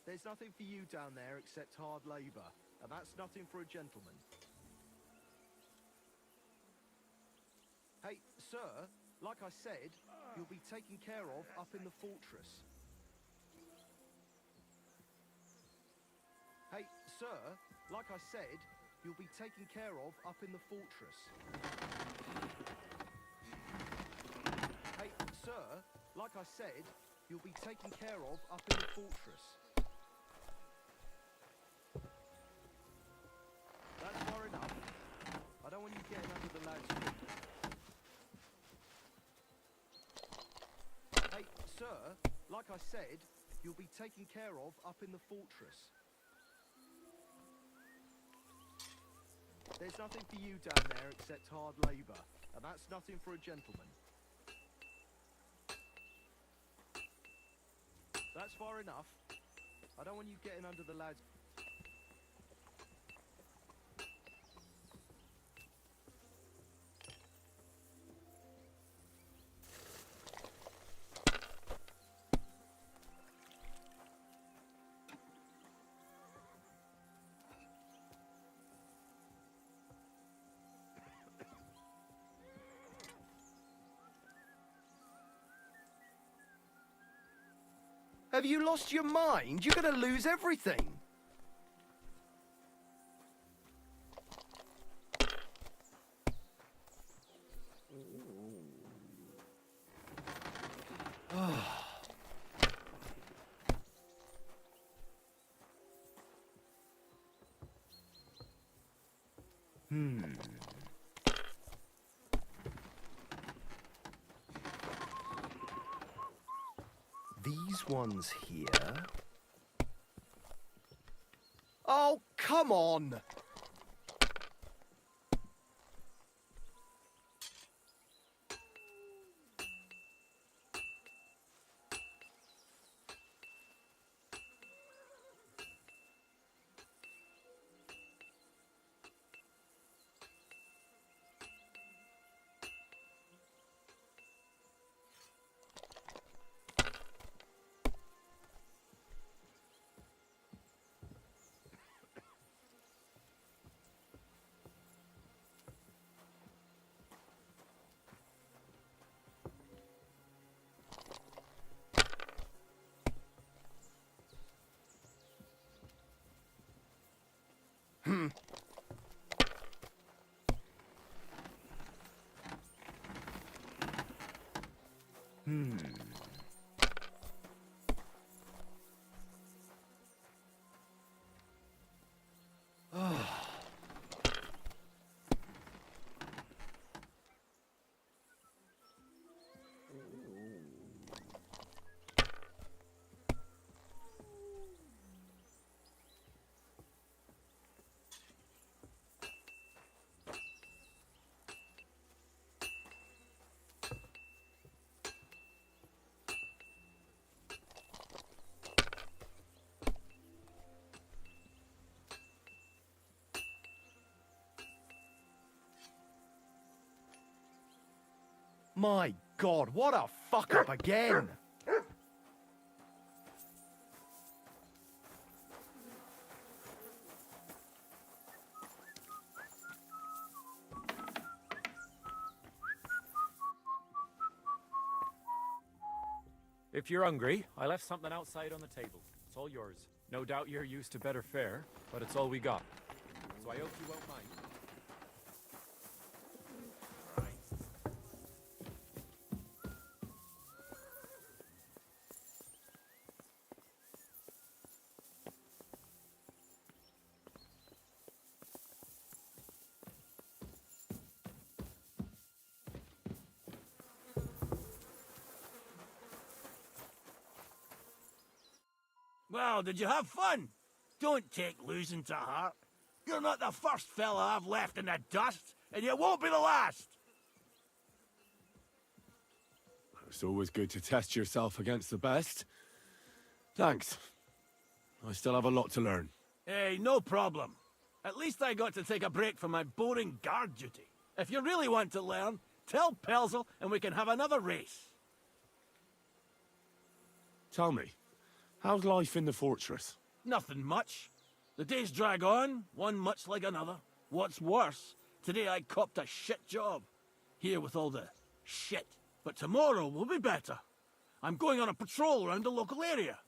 D: There's nothing for you down there except hard labour, and that's nothing for a gentleman. Hey, sir, like I said, you'll be taken care of up in the fortress. Hey, sir, like I said, you'll be taken care of up in the fortress. Hey, sir, like I said, you'll be taken care of up in the fortress. That's far enough. I don't want you getting under the lad's feet. Hey, sir, like I said, you'll be taken care of up in the fortress. There's nothing for you down there except hard labour, and that's nothing for a gentleman. That's far enough. I don't want you getting under the lad's... Have you lost your mind? You're gonna lose everything. These ones here. Oh, come on! My God, what a fuck up again!
H: If you're hungry, I left something outside on the table. It's all yours. No doubt you're used to better fare, but it's all we got. So I hope you won't mind.
M: Well, did you have fun? Don't take losing to heart. You're not the first fella I've left in the dust, and you won't be the last.
B: It's always good to test yourself against the best. Thanks. I still have a lot to learn.
M: Hey, no problem. At least I got to take a break from my boring guard duty. If you really want to learn, tell Pelzel and we can have another race.
B: Tell me, how's life in the fortress?
M: Nothing much. The days drag on, one much like another. What's worse, today I copped a shit job. Here with all the shit. But tomorrow will be better. I'm going on a patrol around the local area.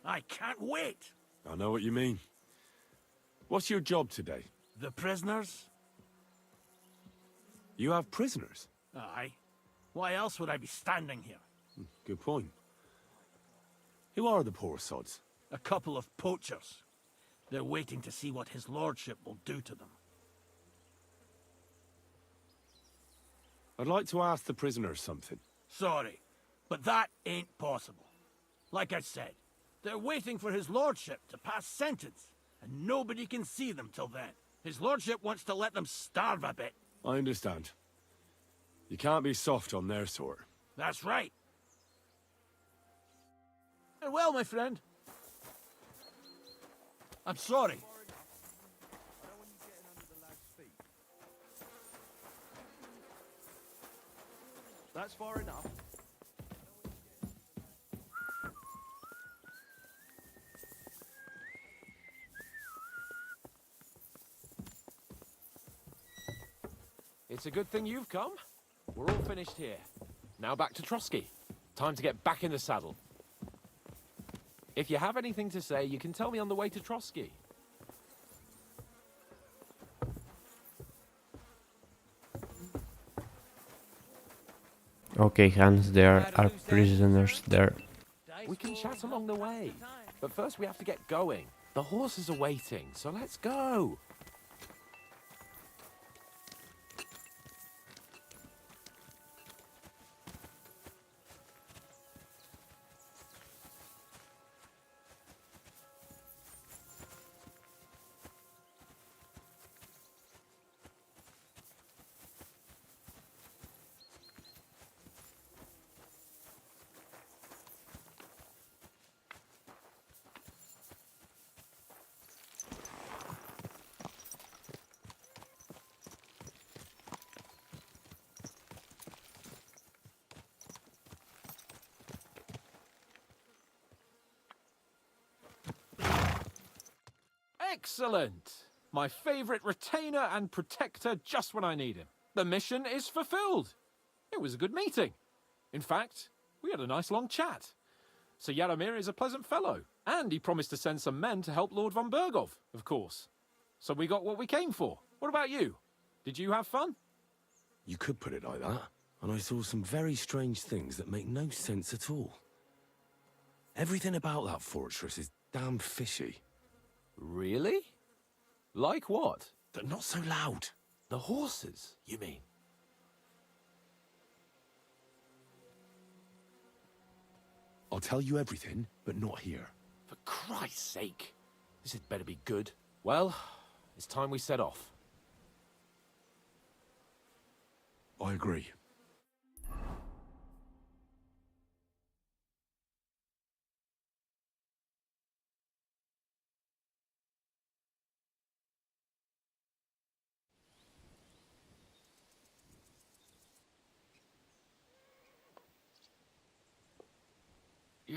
M: I can't wait.
B: I know what you mean. What's your job today?
M: The prisoners?
B: You have prisoners?
M: Aye. Why else would I be standing here?
B: Good point. Who are the poor sods?
M: A couple of poachers. They're waiting to see what his lordship will do to them.
B: I'd like to ask the prisoners something.
M: Sorry, but that ain't possible. Like I said, they're waiting for his lordship to pass sentence, and nobody can see them till then. His lordship wants to let them starve a bit.
B: I understand. You can't be soft on their sort.
M: That's right. Well, my friend. I'm sorry.
D: That's far enough.
F: It's a good thing you've come. We're all finished here. Now back to Trotsky. Time to get back in the saddle. If you have anything to say, you can tell me on the way to Trotsky.
A: Okay, Hans, there are prisoners there.
F: We can chat along the way. But first we have to get going. The horses are waiting, so let's go. Excellent! My favourite retainer and protector just when I need him. The mission is fulfilled. It was a good meeting. In fact, we had a nice long chat. Sir Yaramir is a pleasant fellow, and he promised to send some men to help Lord von Bergov, of course. So we got what we came for. What about you? Did you have fun?
B: You could put it like that. And I saw some very strange things that make no sense at all. Everything about that fortress is damn fishy.
F: Really? Like what?
B: They're not so loud.
F: The horses, you mean?
B: I'll tell you everything, but not here.
F: For Christ's sake. This had better be good. Well, it's time we set off.
B: I agree.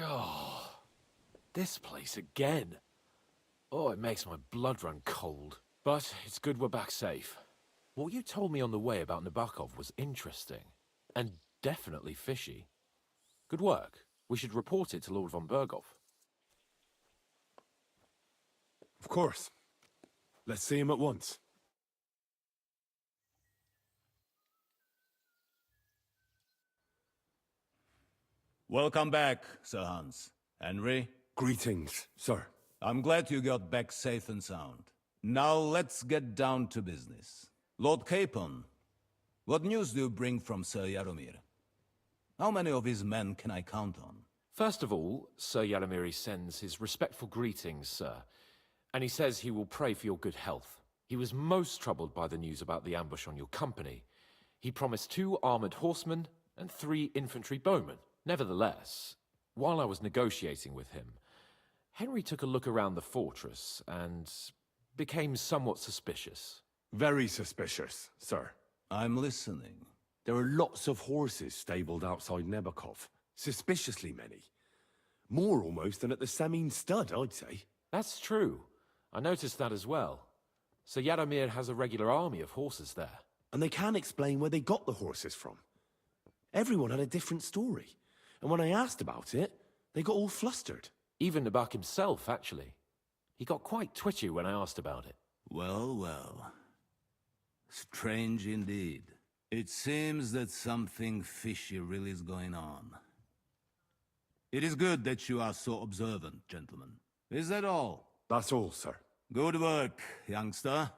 F: Oh, this place again. Oh, it makes my blood run cold. But it's good we're back safe. What you told me on the way about Nabokov was interesting. And definitely fishy. Good work. We should report it to Lord von Berghoff.
B: Of course. Let's see him at once.
N: Welcome back, Sir Hans. Henry?
B: Greetings, sir.
N: I'm glad you got back safe and sound. Now let's get down to business. Lord Capon, what news do you bring from Sir Jaromir? How many of his men can I count on?
F: First of all, Sir Jaromir sends his respectful greetings, sir. And he says he will pray for your good health. He was most troubled by the news about the ambush on your company. He promised 2 armored horsemen and 3 infantry bowmen. Nevertheless, while I was negotiating with him, Henry took a look around the fortress and became somewhat suspicious.
B: Very suspicious, sir.
N: I'm listening.
B: There are lots of horses stabled outside Nebokov. Suspiciously many. More almost than at the Semine stud, I'd say.
F: That's true. I noticed that as well. Sir Jaromir has a regular army of horses there.
B: And they can't explain where they got the horses from. Everyone had a different story. And when I asked about it, they got all flustered.
F: Even Nabok himself, actually. He got quite twitchy when I asked about it.
N: Well, well. Strange indeed. It seems that something fishy really is going on. It is good that you are so observant, gentlemen. Is that all?
B: That's all, sir.
N: Good work, youngster.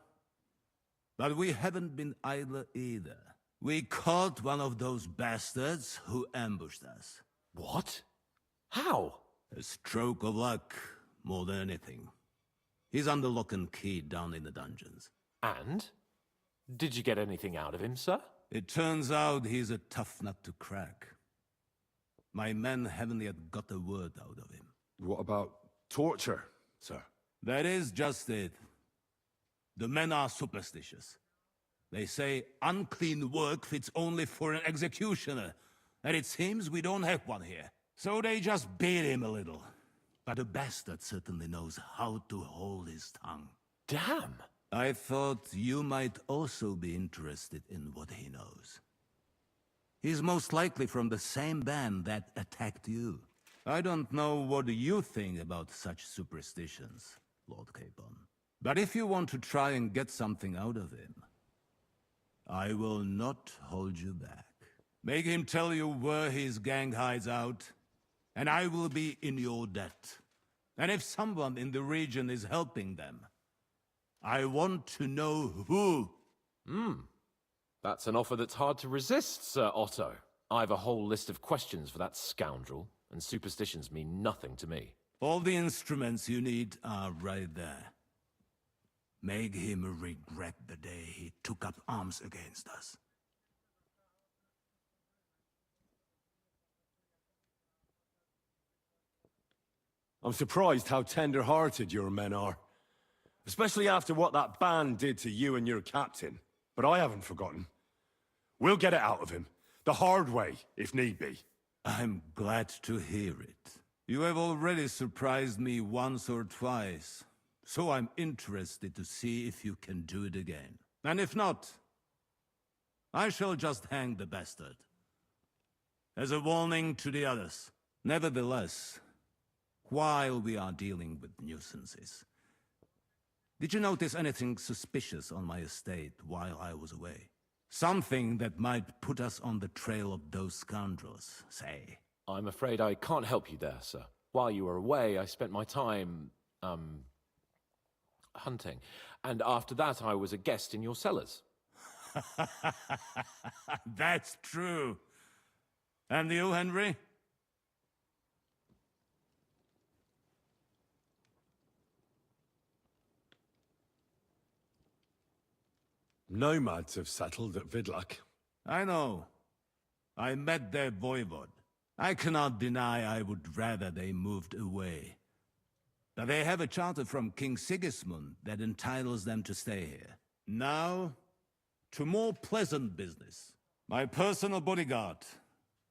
N: But we haven't been idle either. We caught one of those bastards who ambushed us.
F: What? How?
N: A stroke of luck, more than anything. He's under lock and key down in the dungeons.
F: And? Did you get anything out of him, sir?
N: It turns out he's a tough nut to crack. My men haven't yet got a word out of him.
B: What about torture, sir?
N: That is just it. The men are superstitious. They say unclean work fits only for an executioner, and it seems we don't have one here. So they just beat him a little. But the bastard certainly knows how to hold his tongue.
F: Damn!
N: I thought you might also be interested in what he knows. He's most likely from the same band that attacked you. I don't know what you think about such superstitions, Lord Capon. But if you want to try and get something out of him, I will not hold you back. Make him tell you where his gang hides out, and I will be in your debt. And if someone in the region is helping them, I want to know who.
F: That's an offer that's hard to resist, Sir Otto. I've a whole list of questions for that scoundrel, and superstitions mean nothing to me.
N: All the instruments you need are right there. Make him regret the day he took up arms against us.
B: I'm surprised how tender-hearted your men are. Especially after what that band did to you and your captain. But I haven't forgotten. We'll get it out of him. The hard way, if need be.
N: I'm glad to hear it. You have already surprised me once or twice, so I'm interested to see if you can do it again. And if not, I shall just hang the bastard. As a warning to the others. Nevertheless, while we are dealing with nuisances, did you notice anything suspicious on my estate while I was away? Something that might put us on the trail of those scoundrels, say.
F: I'm afraid I can't help you there, sir. While you were away, I spent my time, hunting. And after that, I was a guest in your cellars.
N: That's true. And you, Henry?
B: Nomads have settled at Vidlak.
N: I know. I met their voivod. I cannot deny I would rather they moved away. But they have a charter from King Sigismund that entitles them to stay here. Now, to more pleasant business. My personal bodyguard,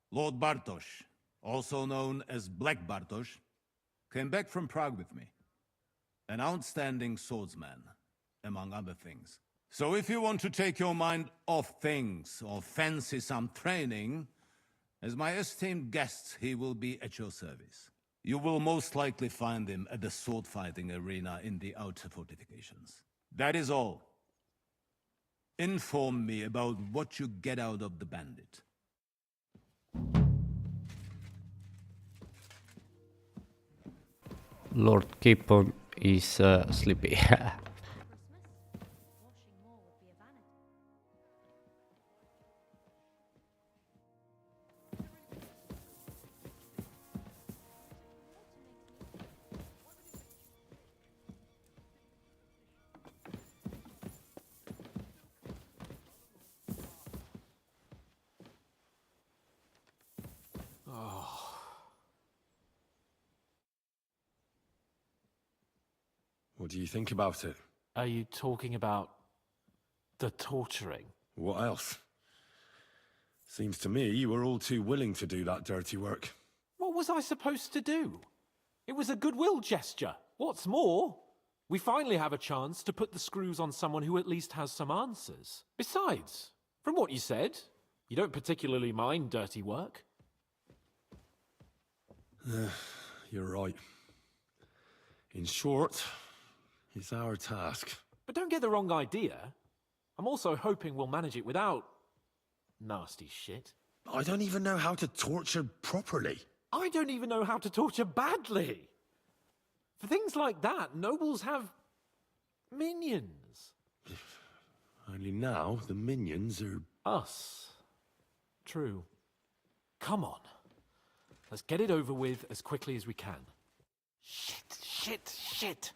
N: Lord Bartosz, also known as Black Bartosz, came back from Prague with me. An outstanding swordsman, among other things. So if you want to take your mind off things or fancy some training, as my esteemed guest, he will be at your service. You will most likely find him at the sword-fighting arena in the outer fortifications. That is all. Inform me about what you get out of the bandit.
A: Lord Capon is sleepy.
B: What do you think about it?
F: Are you talking about the torturing?
B: What else? Seems to me you were all too willing to do that dirty work.
F: What was I supposed to do? It was a goodwill gesture. What's more, we finally have a chance to put the screws on someone who at least has some answers. Besides, from what you said, you don't particularly mind dirty work.
B: You're right. In short, it's our task.
F: But don't get the wrong idea. I'm also hoping we'll manage it without nasty shit.
B: I don't even know how to torture properly.
F: I don't even know how to torture badly. For things like that, nobles have minions.
B: Only now the minions are...
F: Us. True. Come on. Let's get it over with as quickly as we can. Shit.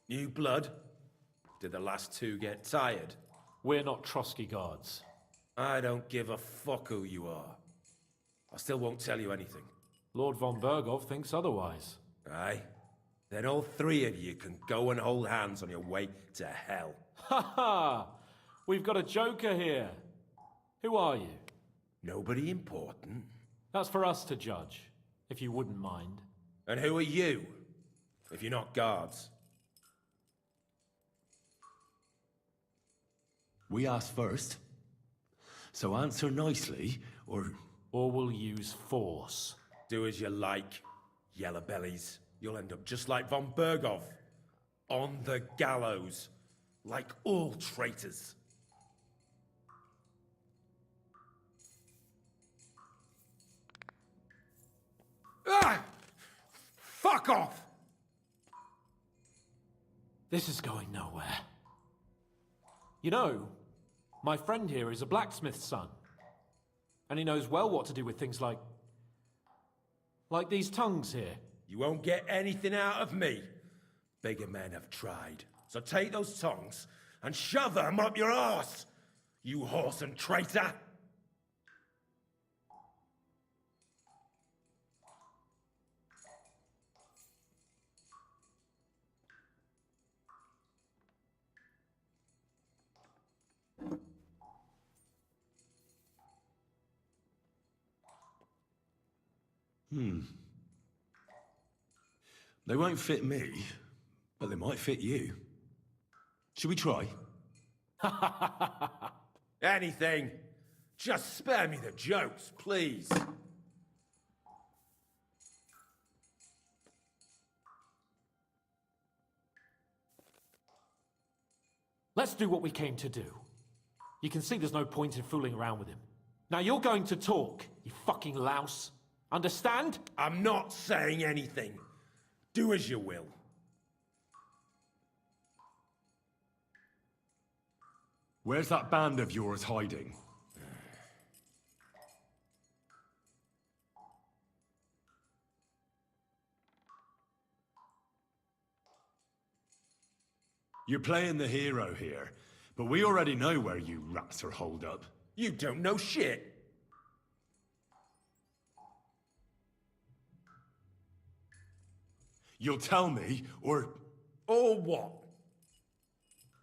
O: New blood? Did the last two get tired?
F: We're not Trotsky guards.
O: I don't give a fuck who you are. I still won't tell you anything.
F: Lord von Bergov thinks otherwise.
O: Aye? Then all three of you can go and hold hands on your way to hell.
F: Ha ha! We've got a joker here. Who are you?
O: Nobody important.
F: That's for us to judge, if you wouldn't mind.
O: And who are you, if you're not guards?
B: We asked first. So answer nicely, or...
F: Or we'll use force.
O: Do as you like, yellow bellies. You'll end up just like von Bergov. On the gallows. Like all traitors. Ah! Fuck off!
F: This is going nowhere. You know, my friend here is a blacksmith's son. And he knows well what to do with things like these tongues here.
O: You won't get anything out of me. Bigger men have tried. So take those tongues and shove them up your arse, you horse and traitor!
B: They won't fit me, But they might fit you. Should we try?
O: Anything. Just spare me the jokes, please.
F: Let's do what we came to do. You can see there's no point in fooling around with him. Now you're going to talk, you fucking louse. Understand?
O: I'm not saying anything. Do as you will.
B: Where's that band of yours hiding? You're playing the hero here, but we already know where you rats are holed up.
O: You don't know shit.
B: You'll tell me, or...
O: Or what?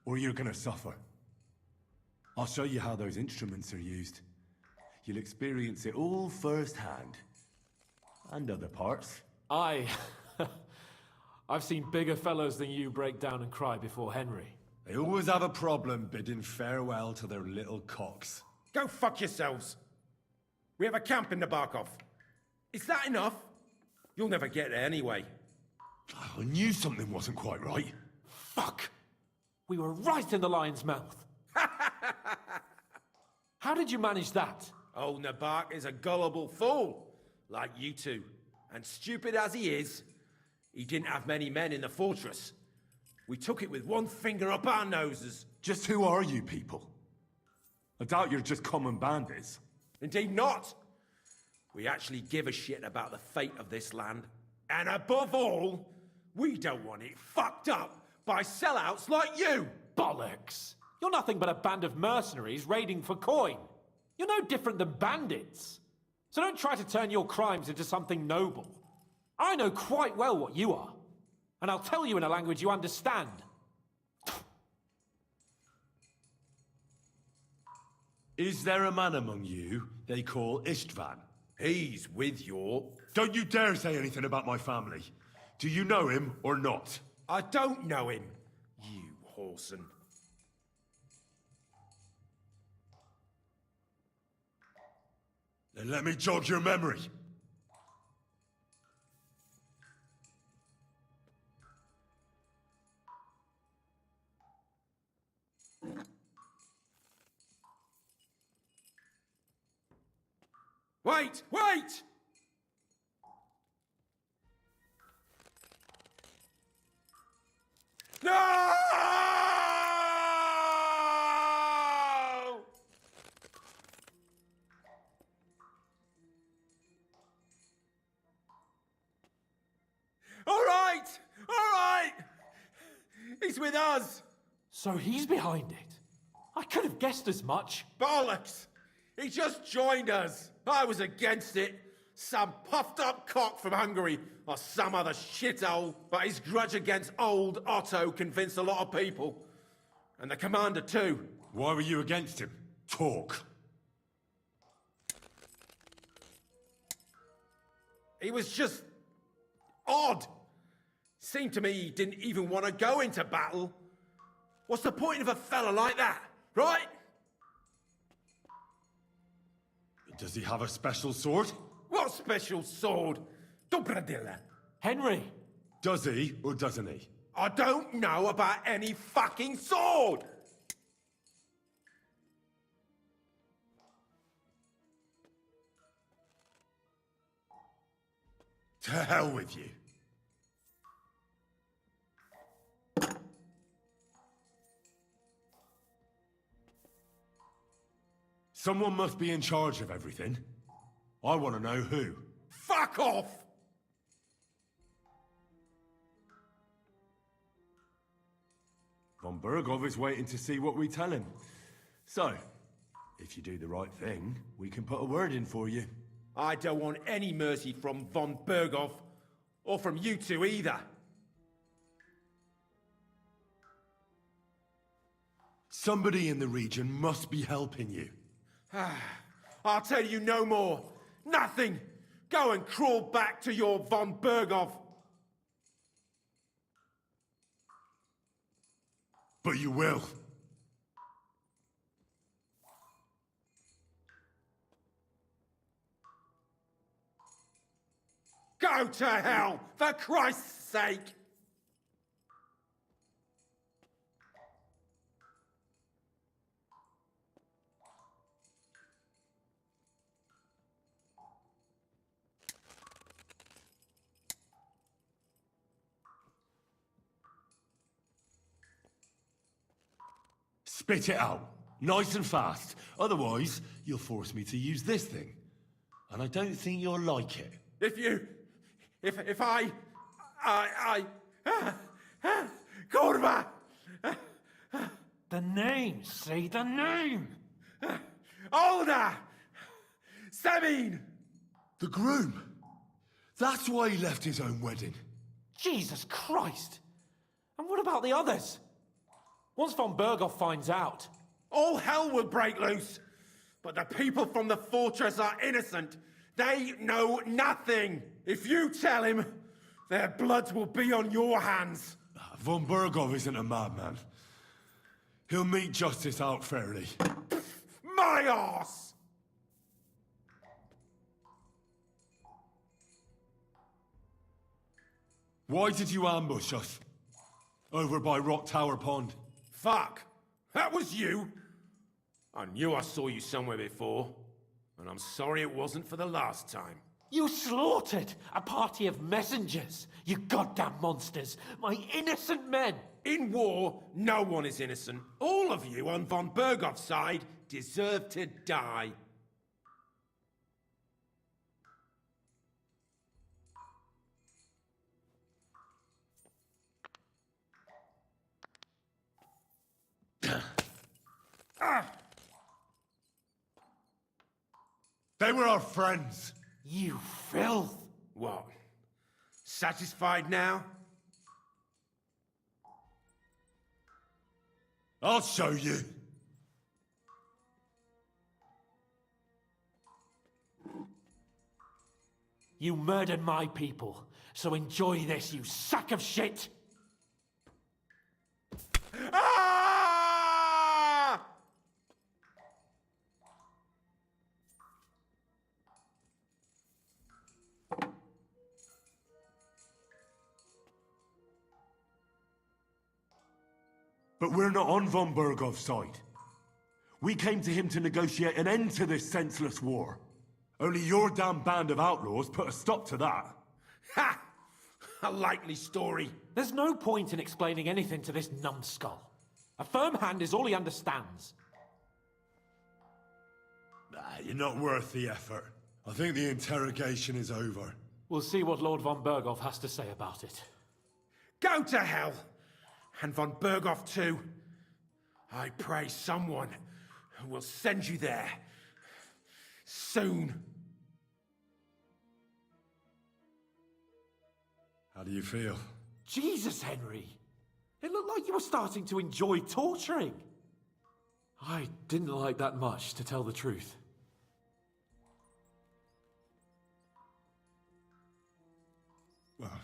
B: Or you're gonna suffer. I'll show you how those instruments are used. You'll experience it all firsthand. And other parts.
F: I've seen bigger fellows than you break down and cry before Henry.
B: They always have a problem bidding farewell to their little cocks.
O: Go fuck yourselves. We have a camp in Nabarkov. Is that enough? You'll never get there anyway.
B: I knew something wasn't quite right.
F: Fuck! We were right in the lion's mouth. How did you manage that?
O: Old Nabark is a gullible fool, like you two. And stupid as he is, he didn't have many men in the fortress. We took it with one finger up our noses.
B: Just who are you people? I doubt you're just common bandits.
O: Indeed not. We actually give a shit about the fate of this land. And above all, we don't want it fucked up by sellouts like you!
F: Bollocks! You're nothing but a band of mercenaries raiding for coin. You're no different than bandits. So don't try to turn your crimes into something noble. I know quite well what you are. And I'll tell you in a language you understand.
B: Is there a man among you they call Istvan?
O: He's with your...
B: Don't you dare say anything about my family. Do you know him or not?
O: I don't know him, you whoreson.
B: Then let me jog your memory.
O: Wait! Wait! No! All right! All right! He's with us!
F: So he's behind it? I could have guessed as much.
O: Bollocks! He just joined us. I was against it. Some puffed up cock from Hungary or some other shithole. But his grudge against old Otto convinced a lot of people. And the commander too.
B: Why were you against him? Talk.
O: He was just odd. Seemed to me he didn't even want to go into battle. What's the point of a fella like that, right?
B: Does he have a special sword?
O: What special sword? Dobradilla.
F: Henry!
B: Does he or doesn't he?
O: I don't know about any fucking sword!
B: To hell with you. Someone must be in charge of everything. I want to know who.
O: Fuck off!
B: Von Bergov is waiting to see what we tell him. So, if you do the right thing, we can put a word in for you.
O: I don't want any mercy from Von Bergov, or from you two either.
B: Somebody in the region must be helping you.
O: I'll tell you no more. Nothing. Go and crawl back to your Von Bergov.
B: But you will.
O: Go to hell, for Christ's sake!
B: Spit it out. Nice and fast. Otherwise, you'll force me to use this thing. And I don't think you'll like it.
O: If I... Kurva!
F: The name! Say the name!
O: Older! Semin!
B: The groom. That's why he left his own wedding.
F: Jesus Christ! And what about the others? Once von Berghoff finds out...
O: All hell will break loose! But the people from the fortress are innocent. They know nothing. If you tell him, their blood will be on your hands.
B: Von Berghoff isn't a madman. He'll meet justice out fairly.
O: My arse!
B: Why did you ambush us? Over by Rock Tower Pond.
O: Fuck! That was you? I knew I saw you somewhere before. And I'm sorry it wasn't for the last time.
F: You slaughtered a party of messengers, you goddamn monsters, my innocent men!
O: In war, no one is innocent. All of you on von Berghoff's side deserve to die.
B: They were our friends.
F: You filth!
O: What? Satisfied now?
B: I'll show you.
F: You murdered my people, so enjoy this, you sack of shit!
O: Ah!
B: But we're not on von Berghoff's side. We came to him to negotiate an end to this senseless war. Only your damn band of outlaws put a stop to that.
O: Ha! A likely story.
F: There's no point in explaining anything to this numbskull. A firm hand is all he understands.
B: You're not worth the effort. I think the interrogation is over.
F: We'll see what Lord von Berghoff has to say about it.
O: Go to hell! And von Berghoff too. I pray someone will send you there. Soon.
B: How do you feel?
F: Jesus, Henry! It looked like you were starting to enjoy torturing. I didn't like that much, to tell the truth.
B: Well,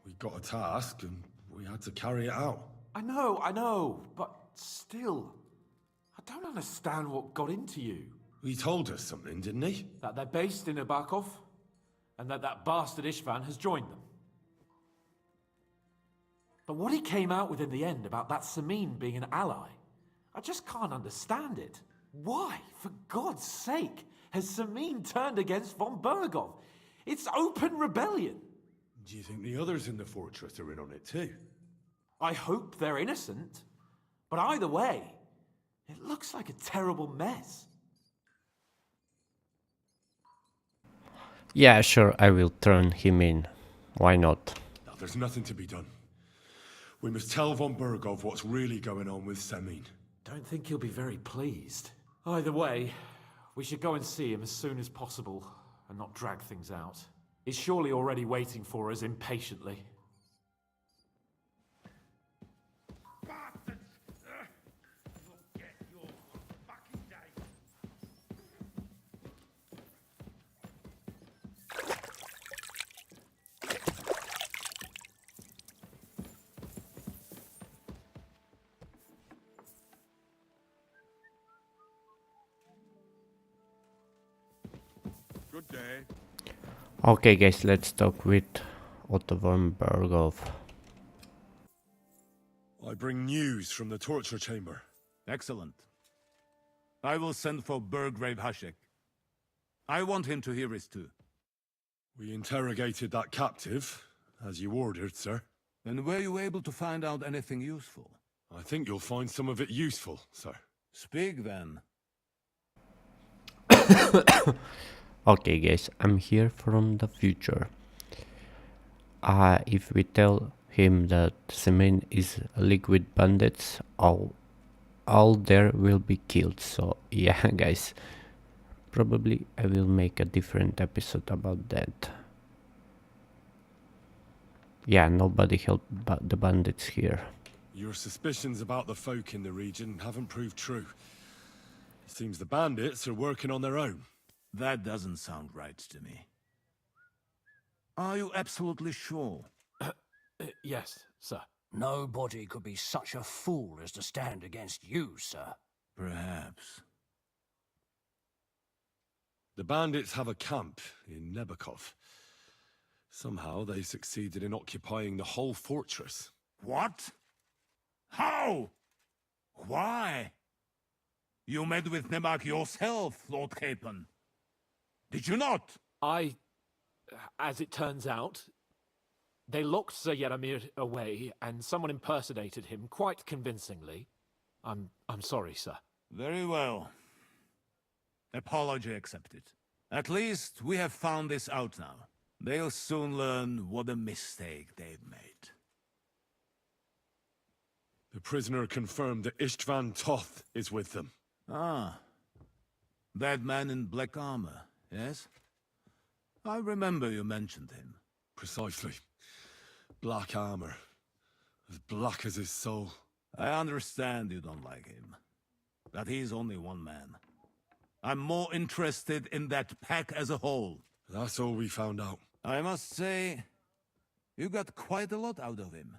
B: we got a task and we had to carry it out.
F: I know, but still, I don't understand what got into you.
B: He told us something, didn't he?
F: That they're based in Nabokov, and that bastard Ishvan has joined them. But what he came out with in the end about that Samin being an ally, I just can't understand it. Why, for God's sake, has Samin turned against von Berghoff? It's open rebellion.
B: Do you think the others in the fortress are in on it too?
F: I hope they're innocent. But either way, it looks like a terrible mess.
A: Yeah, sure, I will turn him in. Why not?
B: No, there's nothing to be done. We must tell von Berghoff what's really going on with Samin.
F: Don't think he'll be very pleased. Either way, we should go and see him as soon as possible and not drag things out. He's surely already waiting for us impatiently.
A: Okay guys, let's talk with Otto von Berghoff.
B: I bring news from the torture chamber.
N: Excellent. I will send for Burgrave Hashek. I want him to hear it too.
B: We interrogated that captive, as you ordered, sir.
N: And were you able to find out anything useful?
B: I think you'll find some of it useful, sir.
N: Speak then.
A: Okay guys, I'm here from the future. If we tell him that cement is liquid bandits, all there will be killed. So yeah guys, probably I will make a different episode about that. Yeah, nobody helped the bandits here.
B: Your suspicions about the folk in the region haven't proved true. It seems the bandits are working on their own.
N: That doesn't sound right to me. Are you absolutely sure?
F: Yes, sir.
P: Nobody could be such a fool as to stand against you, sir.
N: Perhaps.
B: The bandits have a camp in Nebakov. Somehow they succeeded in occupying the whole fortress.
N: What? How? Why? You met with Nebak yourself, Lord Capon. Did you not?
F: As it turns out, they locked Sir Yaramir away, and someone impersonated him quite convincingly. I'm sorry, sir.
N: Very well. Apology accepted. At least we have found this out now. They'll soon learn what a mistake they've made.
B: The prisoner confirmed that Istvan Toth is with them.
N: Ah. That man in black armor, yes? I remember you mentioned him.
B: Precisely. Black armor. As black as his soul.
N: I understand you don't like him. But he's only one man. I'm more interested in that pack as a whole.
B: That's all we found out.
N: I must say, you got quite a lot out of him.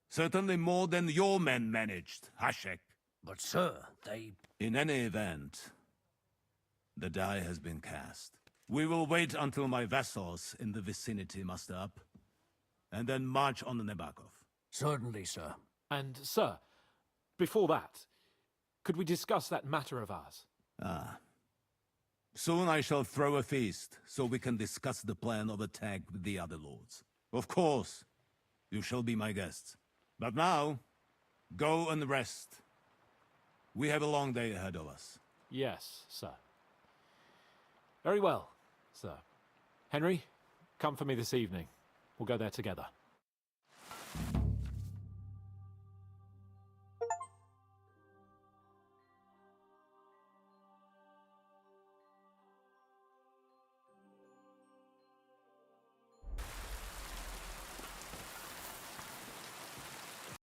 N: Certainly more than your men managed, Hashek.
P: But, sir, they...
N: In any event, the die has been cast. We will wait until my vassals in the vicinity muster up, and then march on the Nebakov.
P: Certainly, sir.
F: And, sir, before that, could we discuss that matter of ours?
N: Ah. Soon I shall throw a feast, so we can discuss the plan of attack with the other lords. Of course, you shall be my guests. But now, go and rest. We have a long day ahead of us.
F: Yes, sir. Very well, sir. Henry, come for me this evening. We'll go there together.